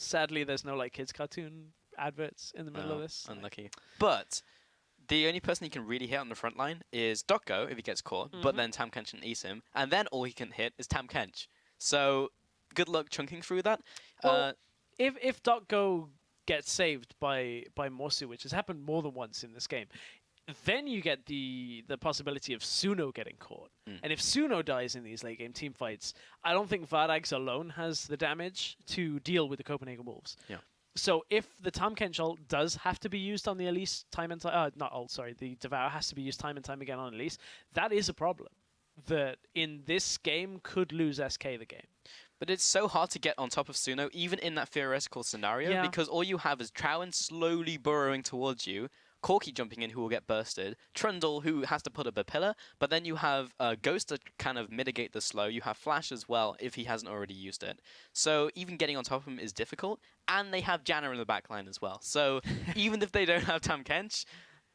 Sadly, there's no like kids cartoon adverts in the middle of this. Unlucky. But the only person he can really hit on the front line is .go if he gets caught, but then Tahm Kench can eat him, and then all he can hit is Tahm Kench. So good luck chunking through that. Well, if .go gets saved by Morsu, which has happened more than once in this game, then you get the possibility of Suno getting caught. And if Suno dies in these late game team fights, I don't think Vardags alone has the damage to deal with the Copenhagen Wolves. Yeah. So if the Tahm Kench ult does have to be used on the Elise time and time, not ult, sorry, the Devour has to be used time and time again on Elise, that is a problem that in this game could lose SK the game. But it's so hard to get on top of Suno, even in that theoretical scenario, because all you have is Trowen slowly burrowing towards you, Corki jumping in who will get bursted, Trundle who has to put up a pillar, but then you have Ghost to kind of mitigate the slow, you have Flash as well if he hasn't already used it. So even getting on top of him is difficult, and they have Janna in the backline as well. So even if they don't have Tahm Kench,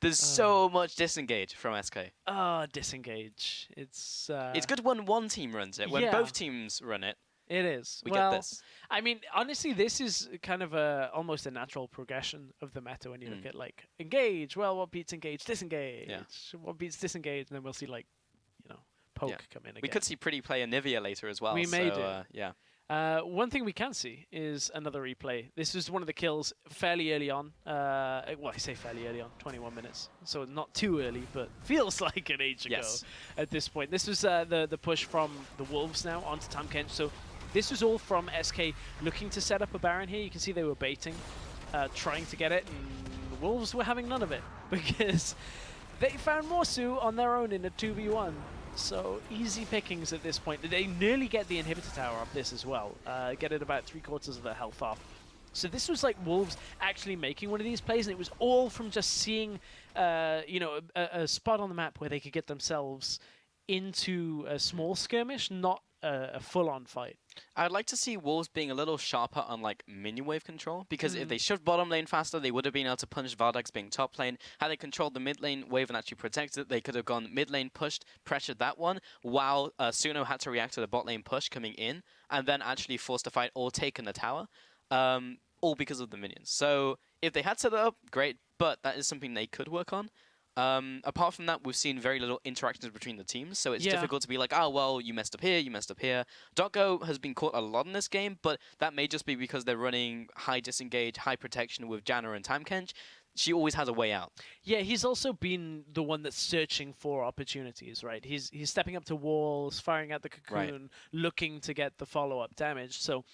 there's so much disengage from SK. Disengage. It's good when one team runs it. When both teams run it, it is. We get this. I mean, honestly, this is kind of almost a natural progression of the meta when you look at like engage. Well, what beats engage? Disengage. Yeah. What beats disengage? And then we'll see like, poke come in again. We could see Pretty play Anivia later as well. We may do. Yeah. One thing we can see is another replay. This was one of the kills fairly early on. Well, I say fairly early on, 21 minutes. So not too early, but feels like an age ago at this point. This was the push from the Wolves now onto Tahm Kench. So this was all from SK looking to set up a Baron here. You can see they were baiting, trying to get it, and the Wolves were having none of it because they found Morsu on their own in a 2v1. So easy pickings at this point. They nearly get the inhibitor tower up this as well. Get it about 3/4 of their health off. So this was like Wolves actually making one of these plays, and it was all from just seeing, a spot on the map where they could get themselves into a small skirmish, not a full-on fight. I'd like to see Wolves being a little sharper on like minion wave control, because if they shoved bottom lane faster, they would have been able to punish Vardags being top lane. Had they controlled the mid lane wave and actually protected it, they could have gone mid lane pushed, pressured that one, while Suno had to react to the bot lane push coming in, and then actually forced a fight or taken the tower, all because of the minions. So if they had set it up, great. but that is something they could work on. Apart from that, we've seen very little interactions between the teams, so it's difficult to be like, oh, well, you messed up here, you messed up here. Doggo has been caught a lot in this game, but that may just be because they're running high disengage, high protection with Janna and Taimkench. She always has a way out. Yeah, he's also been the one that's searching for opportunities, right? He's stepping up to walls, firing at the cocoon, looking to get the follow-up damage, so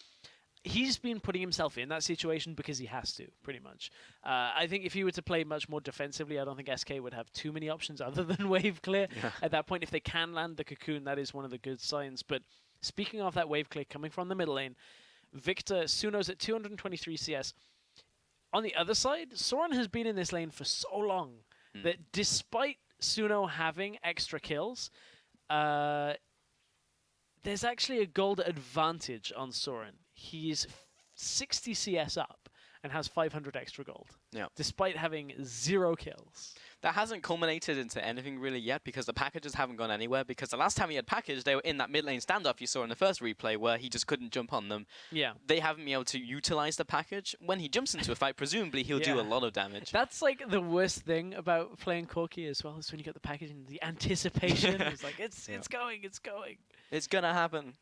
he's been putting himself in that situation because he has to, pretty much. I think if he were to play much more defensively, I don't think SK would have too many options other than wave clear. At that point, if they can land the cocoon, that is one of the good signs. But speaking of that wave clear coming from the middle lane, Victor, Suno's at 223 CS. On the other side, Soren has been in this lane for so long that despite Suno having extra kills, there's actually a gold advantage on Soren. He's 60 CS up and has 500 extra gold, despite having 0 kills. That hasn't culminated into anything really yet because the packages haven't gone anywhere, because the last time he had packaged, they were in that mid lane standoff you saw in the first replay where he just couldn't jump on them. Yeah. They haven't been able to utilize the package. When he jumps into a fight, presumably he'll do a lot of damage. That's like the worst thing about playing Corki as well, is when you get the package and the anticipation. It's like, it's going. It's going to happen.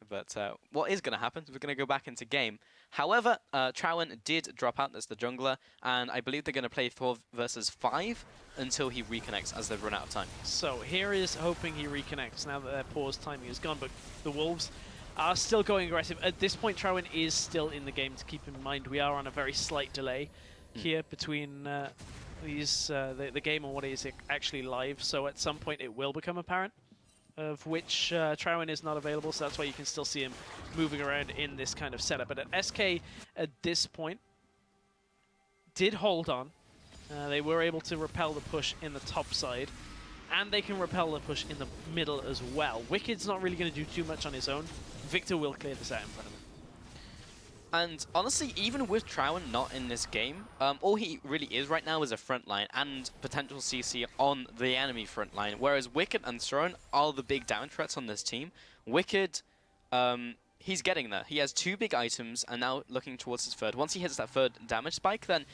But what is going to happen is we're going to go back into game. However, Trowen did drop out as the jungler, and I believe they're going to play 4 versus 5 until he reconnects as they've run out of time. So here is hoping he reconnects now that their pause timing is gone, but the Wolves are still going aggressive. At this point, Trowen is still in the game, to keep in mind. We are on a very slight delay here between the game and what is actually live, so at some point it will become apparent of which Trowen is not available, so that's why you can still see him moving around in this kind of setup. But at SK, at this point, did hold on. They were able to repel the push in the top side, and they can repel the push in the middle as well. Wicked's not really going to do too much on his own. Victor will clear this out in front of him. And honestly, even with Trowen not in this game, all he really is right now is a front line and potential CC on the enemy front line, whereas Wicked and Soren are the big down threats on this team. Wicked, he's getting there. He has 2 big items and now looking towards his third. Once he hits that third damage spike, then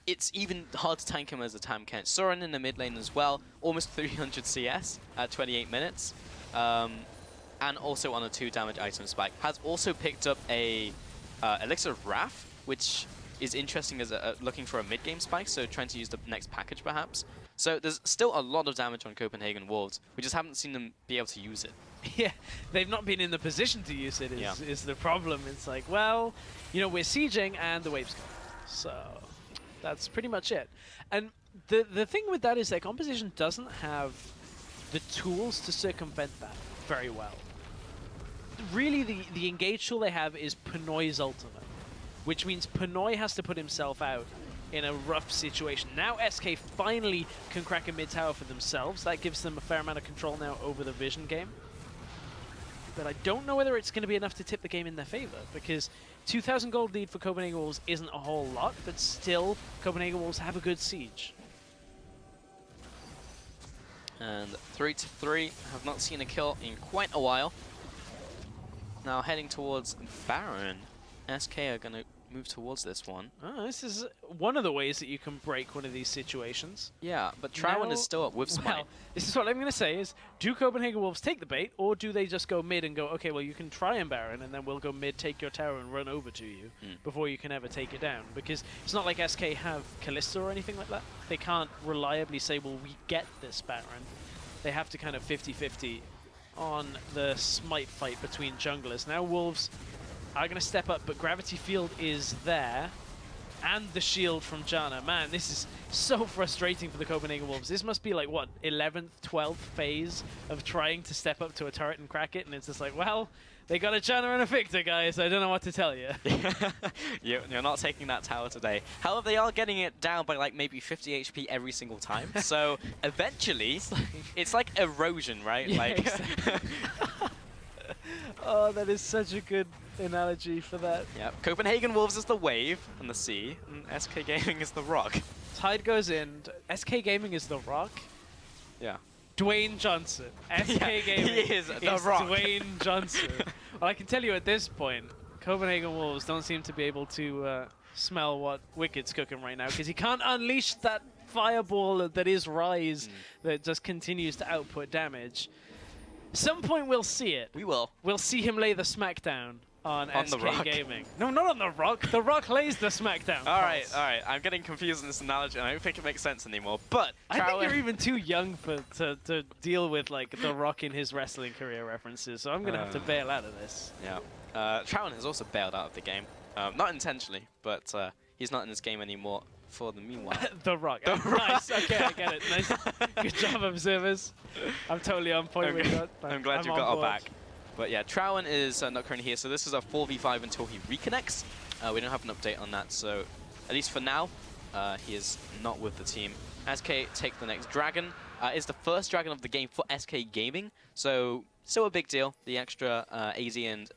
it's even hard to tank him as a Taimkench. Soren in the mid lane as well, almost 300 CS at 28 minutes, and also on a 2 damage item spike. Has also picked up a Elixir of Wrath, which is interesting as looking for a mid-game spike, so trying to use the next package perhaps. So there's still a lot of damage on Copenhagen Wolves. We just haven't seen them be able to use it. Yeah, they've not been in the position to use it is the problem. It's like, well, you know, we're sieging and the wave's gone. So that's pretty much it. And the thing with that is their composition doesn't have the tools to circumvent that very well. Really, the engage tool they have is Pinoy's ultimate, which means Pinoy has to put himself out in a rough situation. Now SK finally can crack a mid tower for themselves. That gives them a fair amount of control now over the vision game. But I don't know whether it's going to be enough to tip the game in their favor, because 2,000 gold lead for Copenhagen Wolves isn't a whole lot, but still, Copenhagen Wolves have a good siege. And 3-3, have not seen a kill in quite a while. Now heading towards Baron. SK are going to move towards this one. Oh, this is one of the ways that you can break one of these situations. Yeah, but Trowen is still up with Smite. Well, this is what I'm going to say is, do Copenhagen Wolves take the bait, or do they just go mid and go, okay, well, you can try and Baron, and then we'll go mid, take your tower, and run over to you before you can ever take it down? Because it's not like SK have Kalista or anything like that. They can't reliably say, well, we get this Baron. They have to kind of 50-50 on the Smite fight between junglers. Now Wolves are going to step up, but Gravity Field is there, and the shield from Janna. Man, this is so frustrating for the Copenhagen Wolves. This must be like, what, 11th, 12th phase of trying to step up to a turret and crack it, and it's just like, well, they got a Janna and a Victor, guys. I don't know what to tell you. You're not taking that tower today. However, they are getting it down by like maybe 50 HP every single time. So eventually, it's like erosion, right? Yeah, like. exactly. Oh, that is such a good analogy for that. Yeah, Copenhagen Wolves is the wave and the sea, and SK Gaming is the rock. Tide goes in. SK Gaming is the rock. Yeah. Dwayne Johnson. SK Gaming he is the rock. Dwayne Johnson. Well, I can tell you at this point, Copenhagen Wolves don't seem to be able to smell what Wicked's cooking right now, because he can't unleash that fireball that is Rise that just continues to output damage. Some point we'll see it. We will. We'll see him lay the smackdown on SK the Rock. Gaming. No, not on the Rock. The Rock lays the smackdown. All right. I'm getting confused in this analogy, and I don't think it makes sense anymore. But I think you're even too young to deal with like the Rock in his wrestling career references, so I'm gonna have to bail out of this. Yeah. Trowen has also bailed out of the game, not intentionally, but he's not in this game anymore. For the meanwhile. The Rock. Nice. Okay, I get it. Nice. Good job, observers. I'm totally on point with that. I'm glad you got our back. But yeah, Trowen is not currently here, so this is a 4v5 until he reconnects. We don't have an update on that, so at least for now, he is not with the team. SK take the next dragon. It's the first dragon of the game for SK Gaming, so still a big deal. The extra AZ and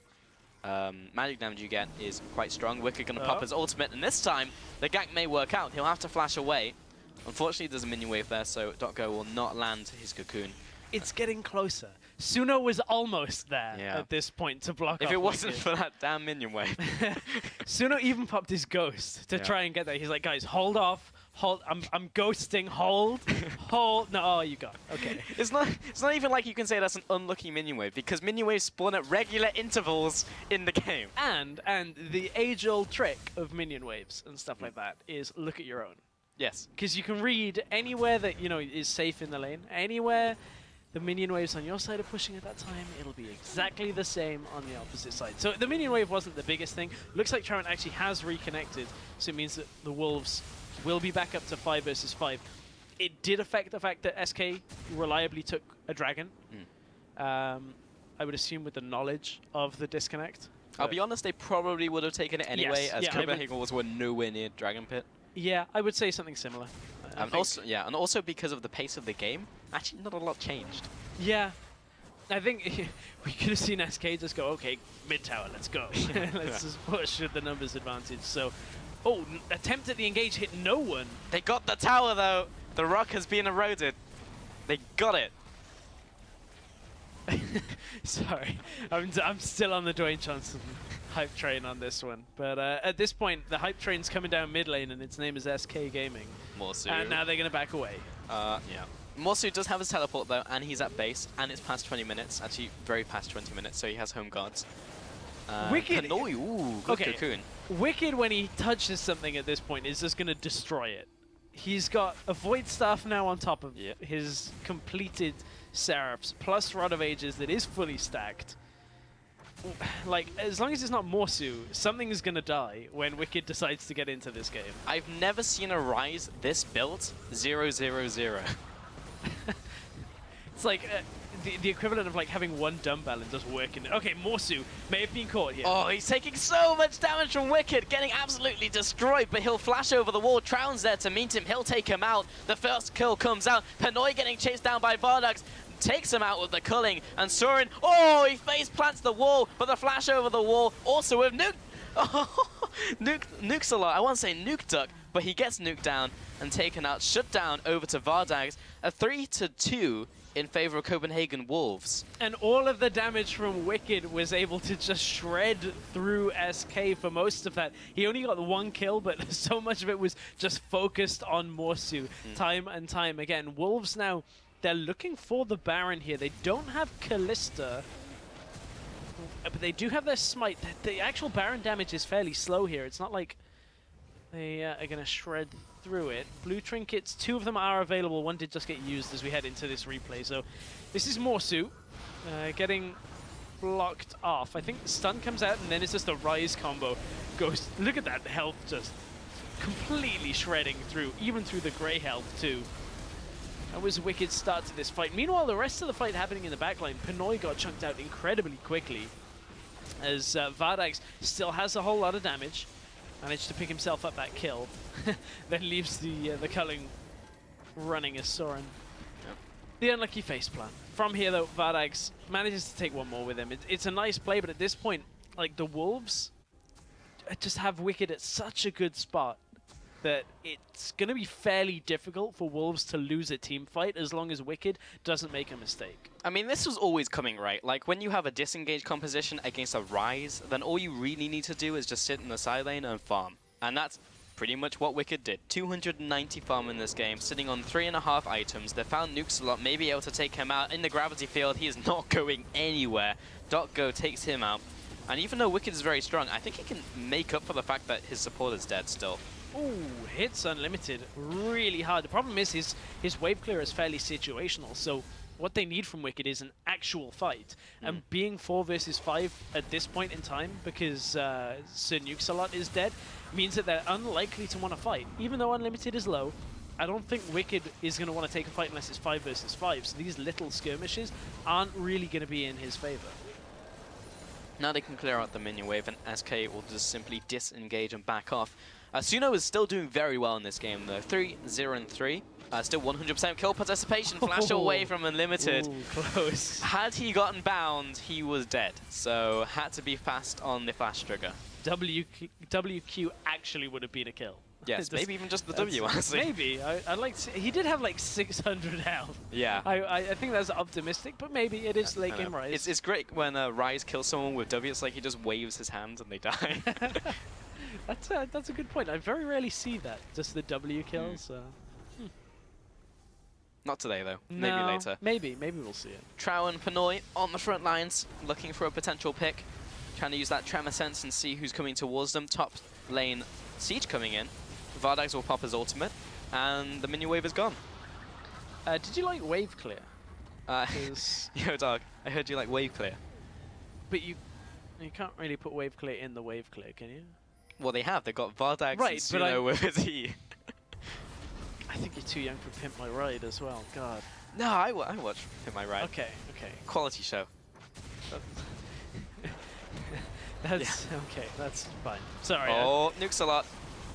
magic damage you get is quite strong. Wicked gonna pop his ultimate, and this time the gank may work out. He'll have to flash away. Unfortunately, there's a minion wave there, so Dotgo will not land his cocoon. It's getting closer. Suno was almost there at this point to block If off it wasn't Wicked. for that damn minion wave. Suno even popped his ghost to try and get there. He's like, guys, hold off. Hold. I'm ghosting. Hold. Hold. No, oh, you got it. Okay. It's not even like you can say that's an unlucky minion wave, because minion waves spawn at regular intervals in the game. And the age-old trick of minion waves and stuff like that is look at your own. Yes. Because you can read anywhere that, you know, is safe in the lane, anywhere the minion waves on your side are pushing at that time, it'll be exactly the same on the opposite side. So the minion wave wasn't the biggest thing. Looks like Trowen actually has reconnected, so it means that the Wolves will be back up to 5 versus 5. It did affect the fact that SK reliably took a dragon. I would assume with the knowledge of the disconnect. I'll be honest, they probably would have taken it anyway, as Copenhagen Wolves were nowhere near Dragon Pit. Yeah, I would say something similar. And also because of the pace of the game, actually not a lot changed. Yeah, I think we could have seen SK just go, okay, mid tower, let's go. Let's just push with the numbers advantage. So, attempt at the engage hit no one. They got the tower though. The rock has been eroded. They got it. Sorry, I'm still on the Dwayne Johnson hype train on this one. But at this point, the hype train's coming down mid lane, and its name is SK Gaming. Morsu. And now they're going to back away. Yeah. Morsu does have his teleport, though, and he's at base, and it's past 20 minutes. Actually, very past 20 minutes, so he has home guards. Wicked. Ooh, good cocoon. Wicked, when he touches something at this point, is just going to destroy it. He's got a Void Staff now on top of his completed Seraphs, plus Rod of Ages that is fully stacked. Like, as long as it's not Morsu, something is going to die when Wicked decides to get into this game. I've never seen a Rise this built 0-0-0. It's like the equivalent of like having one dumbbell and just working. Okay, Morsu may have been caught here. Oh, he's taking so much damage from Wicked, getting absolutely destroyed, but he'll flash over the wall. Trowen's there to meet him. He'll take him out. The first kill comes out. Pinoy getting chased down by Vardax. Takes him out with the culling, and Sorin, he face plants the wall, but the flash over the wall, also with Nuke. Nukes a lot. I won't say Nuke Duck, but he gets nuked down and taken out, shut down over to Vardags. A 3-2 in favor of Copenhagen Wolves. And all of the damage from Wicked was able to just shred through SK for most of that. He only got the one kill, but so much of it was just focused on Morsu time and time again. Wolves now, they're looking for the Baron here. They don't have Callista, but they do have their Smite. The actual Baron damage is fairly slow here. It's not like they are going to shred through it. Blue Trinkets, 2 of them are available. One did just get used as we head into this replay. So this is Morsu getting blocked off. I think the stun comes out, and then it's just a Rise combo. Goes, look at that health just completely shredding through, even through the grey health too. That was a wicked start to this fight. Meanwhile, the rest of the fight happening in the backline, Pinoy got chunked out incredibly quickly as Vardax still has a whole lot of damage. Managed to pick himself up that kill. Then leaves the culling running as Soren. Yep. The unlucky faceplant. From here, though, Vardax manages to take one more with him. It's a nice play, but at this point, like, the Wolves just have Wicked at such a good spot that it's going to be fairly difficult for Wolves to lose a team fight as long as Wicked doesn't make a mistake. I mean, this was always coming, right? Like, when you have a disengaged composition against a Rise, then all you really need to do is just sit in the side lane and farm. And that's pretty much what Wicked did. 290 farm in this game, sitting on 3.5 items. They found EUCS may be able to take him out in the gravity field. He is not going anywhere. .go takes him out. And even though Wicked is very strong, I think he can make up for the fact that his support is dead still. Ooh, hits unlimited really hard. The problem is his wave clear is fairly situational, so what they need from Wicked is an actual fight. And being 4 versus 5 at this point in time, because Sir EpicSkillshot is dead, means that they're unlikely to want to fight. Even though Unlimited is low, I don't think Wicked is going to want to take a fight unless it's 5 versus 5. So these little skirmishes aren't really going to be in his favor. Now they can clear out the minion wave, and SK will just simply disengage and back off. Suno is still doing very well in this game, though. 3-0-3. Still 100% kill participation. Flash away from Unlimited. Ooh, close. Had he gotten bound, he was dead. So had to be fast on the flash trigger. WQ actually would have been a kill. Yes, maybe even just the W, honestly. Maybe. I'd like to see, he did have like 600 health. Yeah. I think that's optimistic, but maybe it is late game Rise. It's great when Rise kills someone with W. It's like he just waves his hand and they die. That's a good point. I very rarely see that, just the W kills. Not today, though. Maybe later. Maybe we'll see it. Trow and Pinoy on the front lines, looking for a potential pick. Trying to use that Tremor Sense and see who's coming towards them. Top lane Siege coming in. Vardags will pop his ultimate, and the minion wave is gone. Did you like wave clear? Yo, dog, I heard you like wave clear. But you can't really put wave clear in the wave clear, can you? Well, they have. They've got Vardags and Suno with his E. I think you're too young for Pimp My Ride as well. God. No, I watch Pimp My Ride. Okay. Quality show. That's okay. That's fine. Sorry. Oh, EpicSkillshot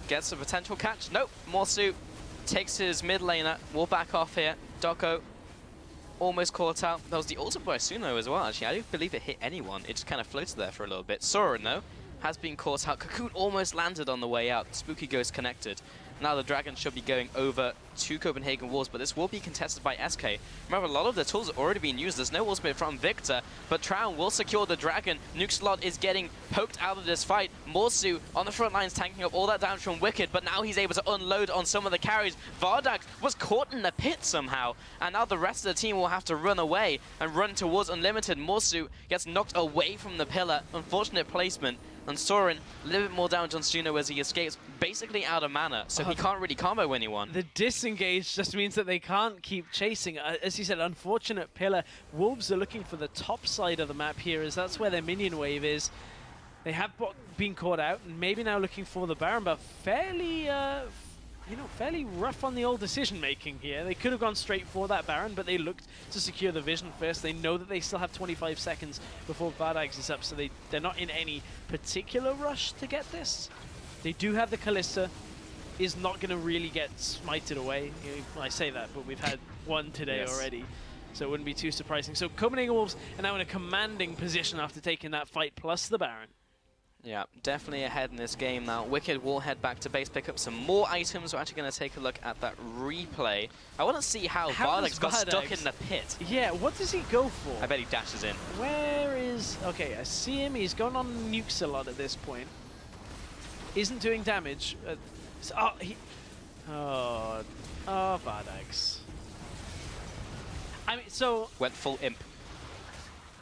gets a potential catch. Nope. Morsu takes his mid laner. We'll back off here. Doko almost caught out. That was the ultimate by Suno as well. Actually, I don't believe it hit anyone. It just kind of floated there for a little bit. Soren, though, has been caught out. Cocoon almost landed on the way out. Spooky Ghost connected. Now the Dragon should be going over to Copenhagen Wolves, but this will be contested by SK. Remember, a lot of the tools are already being used. There's no ultimate from Victor, but Trown will secure the Dragon. EpicSkillshot is getting poked out of this fight. Morsu on the front lines tanking up all that damage from Wicked, but now he's able to unload on some of the carries. Vardags was caught in the pit somehow, and now the rest of the team will have to run away and run towards Unlimited. Morsu gets knocked away from the pillar. Unfortunate placement. And Soren, a little bit more damage on Suno as he escapes, basically out of mana, so he can't really combo anyone. The disengage just means that they can't keep chasing. As you said, unfortunate pillar. Wolves are looking for the top side of the map here, as that's where their minion wave is. They have been caught out, and maybe now looking for the Baron, but fairly fairly rough on the old decision-making here. They could have gone straight for that Baron, but they looked to secure the vision first. They know that they still have 25 seconds before Vardags is up, so they're not in any particular rush to get this. They do have the Kalista. Is not going to really get smited away. I say that, but we've had one today already, so it wouldn't be too surprising. So Copenhagen Wolves are now in a commanding position after taking that fight, plus the Baron. Yeah, definitely ahead in this game now. Wicked will head back to base, pick up some more items. We're actually going to take a look at that replay. I want to see how Vardags got stuck in the pit. Yeah, what does he go for? I bet he dashes in. Where is... Okay, I see him. He's gone on EpicSkillshot at this point. Isn't doing damage. Vardags. I mean, so... Went full imp.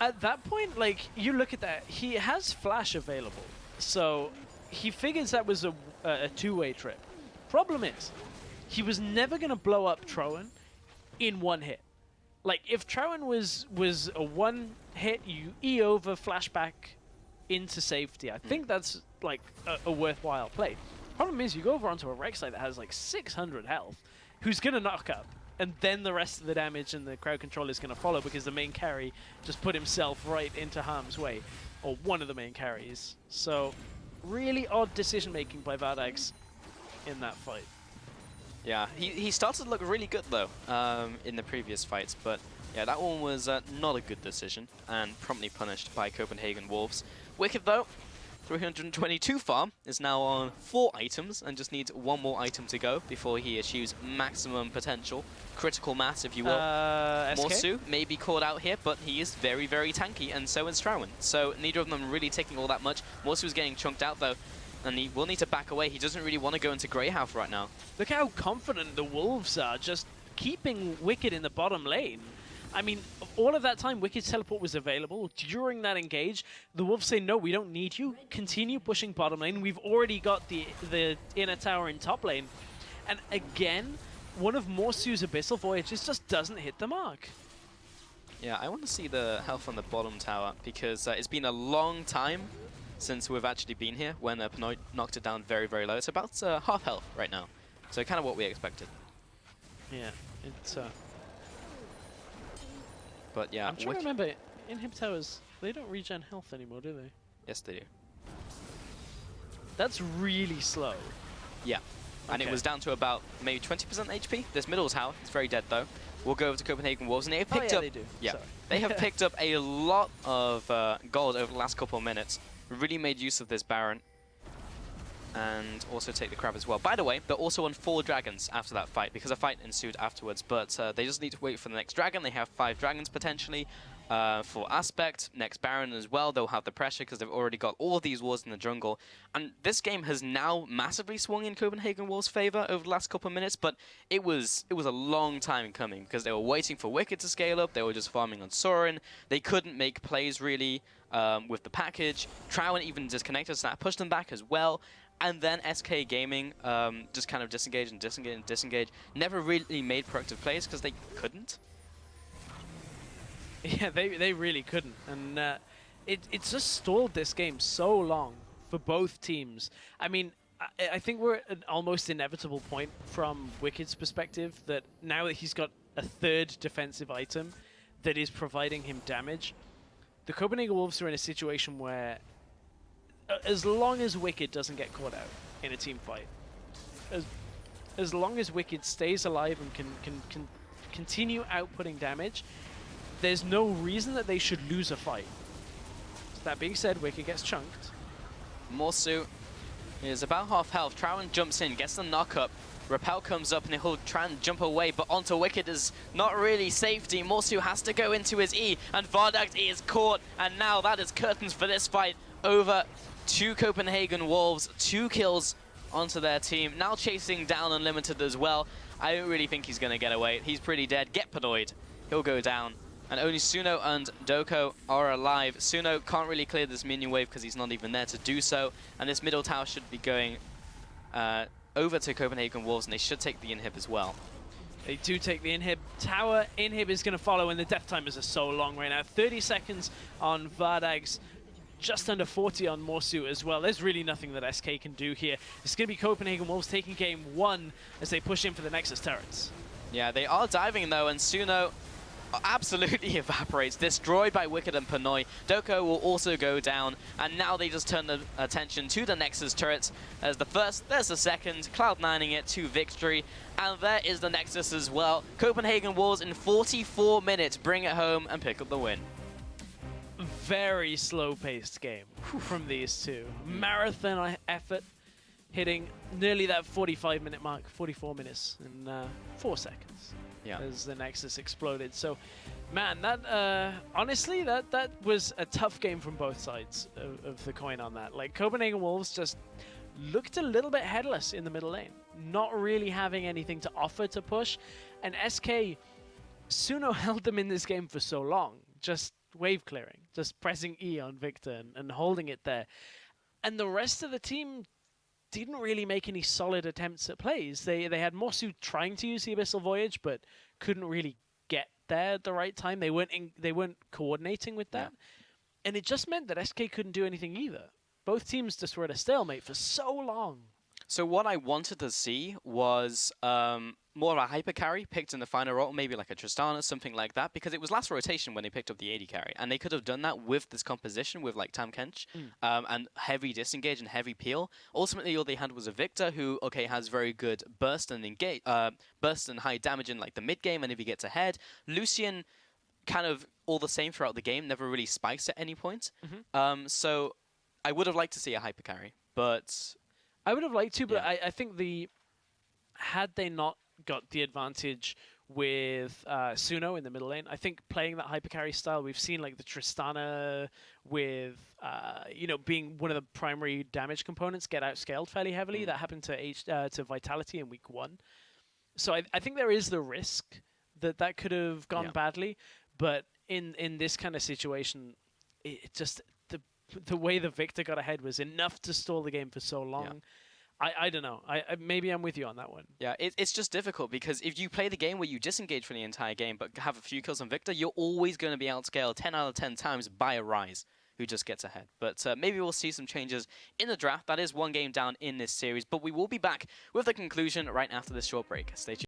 At that point, like, you look at that, he has flash available. So he figures that was a two-way trip. Problem is, he was never going to blow up Trowan in one hit. Like, if Trowan was a one hit, you E over flashback into safety. I think that's, like, a worthwhile play. Problem is, you go over onto a Rek'Sai that has, like, 600 health, who's going to knock up. And then the rest of the damage and the crowd control is going to follow because the main carry just put himself right into harm's way. Or one of the main carries. So, really odd decision-making by Vardags in that fight. Yeah, he started to look really good, though, in the previous fights. But, yeah, that one was not a good decision and promptly punished by Copenhagen Wolves. Wicked, though, 322 farm, is now on 4 items and just needs one more item to go before he achieves maximum potential. Critical mass, if you will. Morsu may be caught out here, but he is very, very tanky, and so is Strauen. So neither of them really taking all that much. Morsu is getting chunked out, though. and he will need to back away. He doesn't really want to go into Greyhouse right now. Look how confident the Wolves are, just keeping Wicked in the bottom lane. I mean, all of that time, Wicked's teleport was available. During that engage, the Wolves say, no, we don't need you. Continue pushing bottom lane. We've already got the inner tower in top lane. And again, one of Morsu's Abyssal Voyages just doesn't hit the mark. Yeah, I want to see the health on the bottom tower, because it's been a long time since we've actually been here when Pinoy knocked it down very, very low. It's about half health right now. So kind of what we expected. Yeah, it's... But yeah, I'm trying to remember, inhib towers, they don't regen health anymore, do they? Yes, they do. That's really slow. Yeah, and it was down to about maybe 20% HP. This middle tower is very dead though. We'll go over to Copenhagen Wolves, and they have picked up. They do. Yeah, Sorry. They have picked up a lot of gold over the last couple of minutes. Really made use of this Baron, and also take the crab as well. By the way, they're also on 4 dragons after that fight, because a fight ensued afterwards, but they just need to wait for the next dragon. They have 5 dragons potentially for Aspect, next Baron as well. They'll have the pressure because they've already got all of these wars in the jungle. And this game has now massively swung in Copenhagen Wolves' favor over the last couple of minutes, but it was a long time coming, because they were waiting for Wicked to scale up. They were just farming on Sorin. They couldn't make plays really with the package. Trowen even disconnected, so that pushed them back as well. And then SK Gaming just kind of disengaged and disengaged and disengaged. Never really made productive plays because they couldn't. Yeah, they really couldn't. And it's just stalled this game so long for both teams. I mean, I think we're at an almost inevitable point from Wicked's perspective that now that he's got a 3rd defensive item that is providing him damage, the Copenhagen Wolves are in a situation where as long as Wicked doesn't get caught out in a team fight, as long as Wicked stays alive and can continue outputting damage, there's no reason that they should lose a fight. So that being said, Wicked gets chunked. Morsu is about half health. Trowen jumps in, gets the knock up. Repel comes up and he'll try and jump away, but onto Wicked is not really safety. Morsu has to go into his E, and Vardags is caught, and now that is curtains for this fight. Over to Copenhagen Wolves, 2 kills onto their team. Now chasing down Unlimited as well. I don't really think he's going to get away. He's pretty dead. Get Panoid. He'll go down. And only Suno and Doko are alive. Suno can't really clear this minion wave because he's not even there to do so. And this middle tower should be going over to Copenhagen Wolves, and they should take the inhib as well. They do take the inhib. Tower inhib is going to follow, and the death timers are so long right now. 30 seconds on Vardags. Just under 40 on Morsu as well. There's really nothing that SK can do here. It's going to be Copenhagen Wolves taking game 1 as they push in for the Nexus turrets. Yeah, they are diving though, and Suno absolutely evaporates, destroyed by Wicked and Pinoy. Doko will also go down, and now they just turn the attention to the Nexus turrets. There's the first, there's the second, Cloud9ing it to victory, and there is the Nexus as well. Copenhagen Wolves in 44 minutes bring it home and pick up the win. Very slow-paced game from these two. Marathon effort, hitting nearly that 45-minute mark, 44 minutes in 4 seconds. Yeah. As the Nexus exploded. So, man, that honestly, that was a tough game from both sides of the coin on that. Like, Copenhagen Wolves just looked a little bit headless in the middle lane, not really having anything to offer to push. And SK, Suno held them in this game for so long, just wave clearing, just pressing E on Victor and holding it there. And the rest of the team didn't really make any solid attempts at plays. They had Morsu trying to use the Abyssal Voyage, but couldn't really get there at the right time. They weren't coordinating with that. Yeah. And it just meant that SK couldn't do anything either. Both teams just were at a stalemate for so long. So what I wanted to see was more of a hyper carry picked in the final role, maybe like a Tristana, something like that, because it was last rotation when they picked up the AD carry, and they could have done that with this composition with like Tam Kench and heavy disengage and heavy peel. Ultimately, all they had was a Victor who, okay, has very good burst and engage, burst and high damage in like the mid game, and if he gets ahead, Lucian kind of all the same throughout the game, never really spikes at any point. So I would have liked to see a hyper carry, but I would have liked to, but I think had they not got the advantage with Suno in the middle lane. I think playing that hyper carry style, we've seen like the Tristana with being one of the primary damage components get outscaled fairly heavily. That happened to Vitality in week 1. So I think there is the risk that could have gone badly, but in this kind of situation, it just the way the Victor got ahead was enough to stall the game for so long. I don't know. Maybe I'm with you on that one. Yeah, it's just difficult because if you play the game where you disengage for the entire game but have a few kills on Victor, you're always going to be outscaled 10 out of 10 times by a Ryze who just gets ahead. But maybe we'll see some changes in the draft. That is one game down in this series, but we will be back with the conclusion right after this short break. Stay tuned.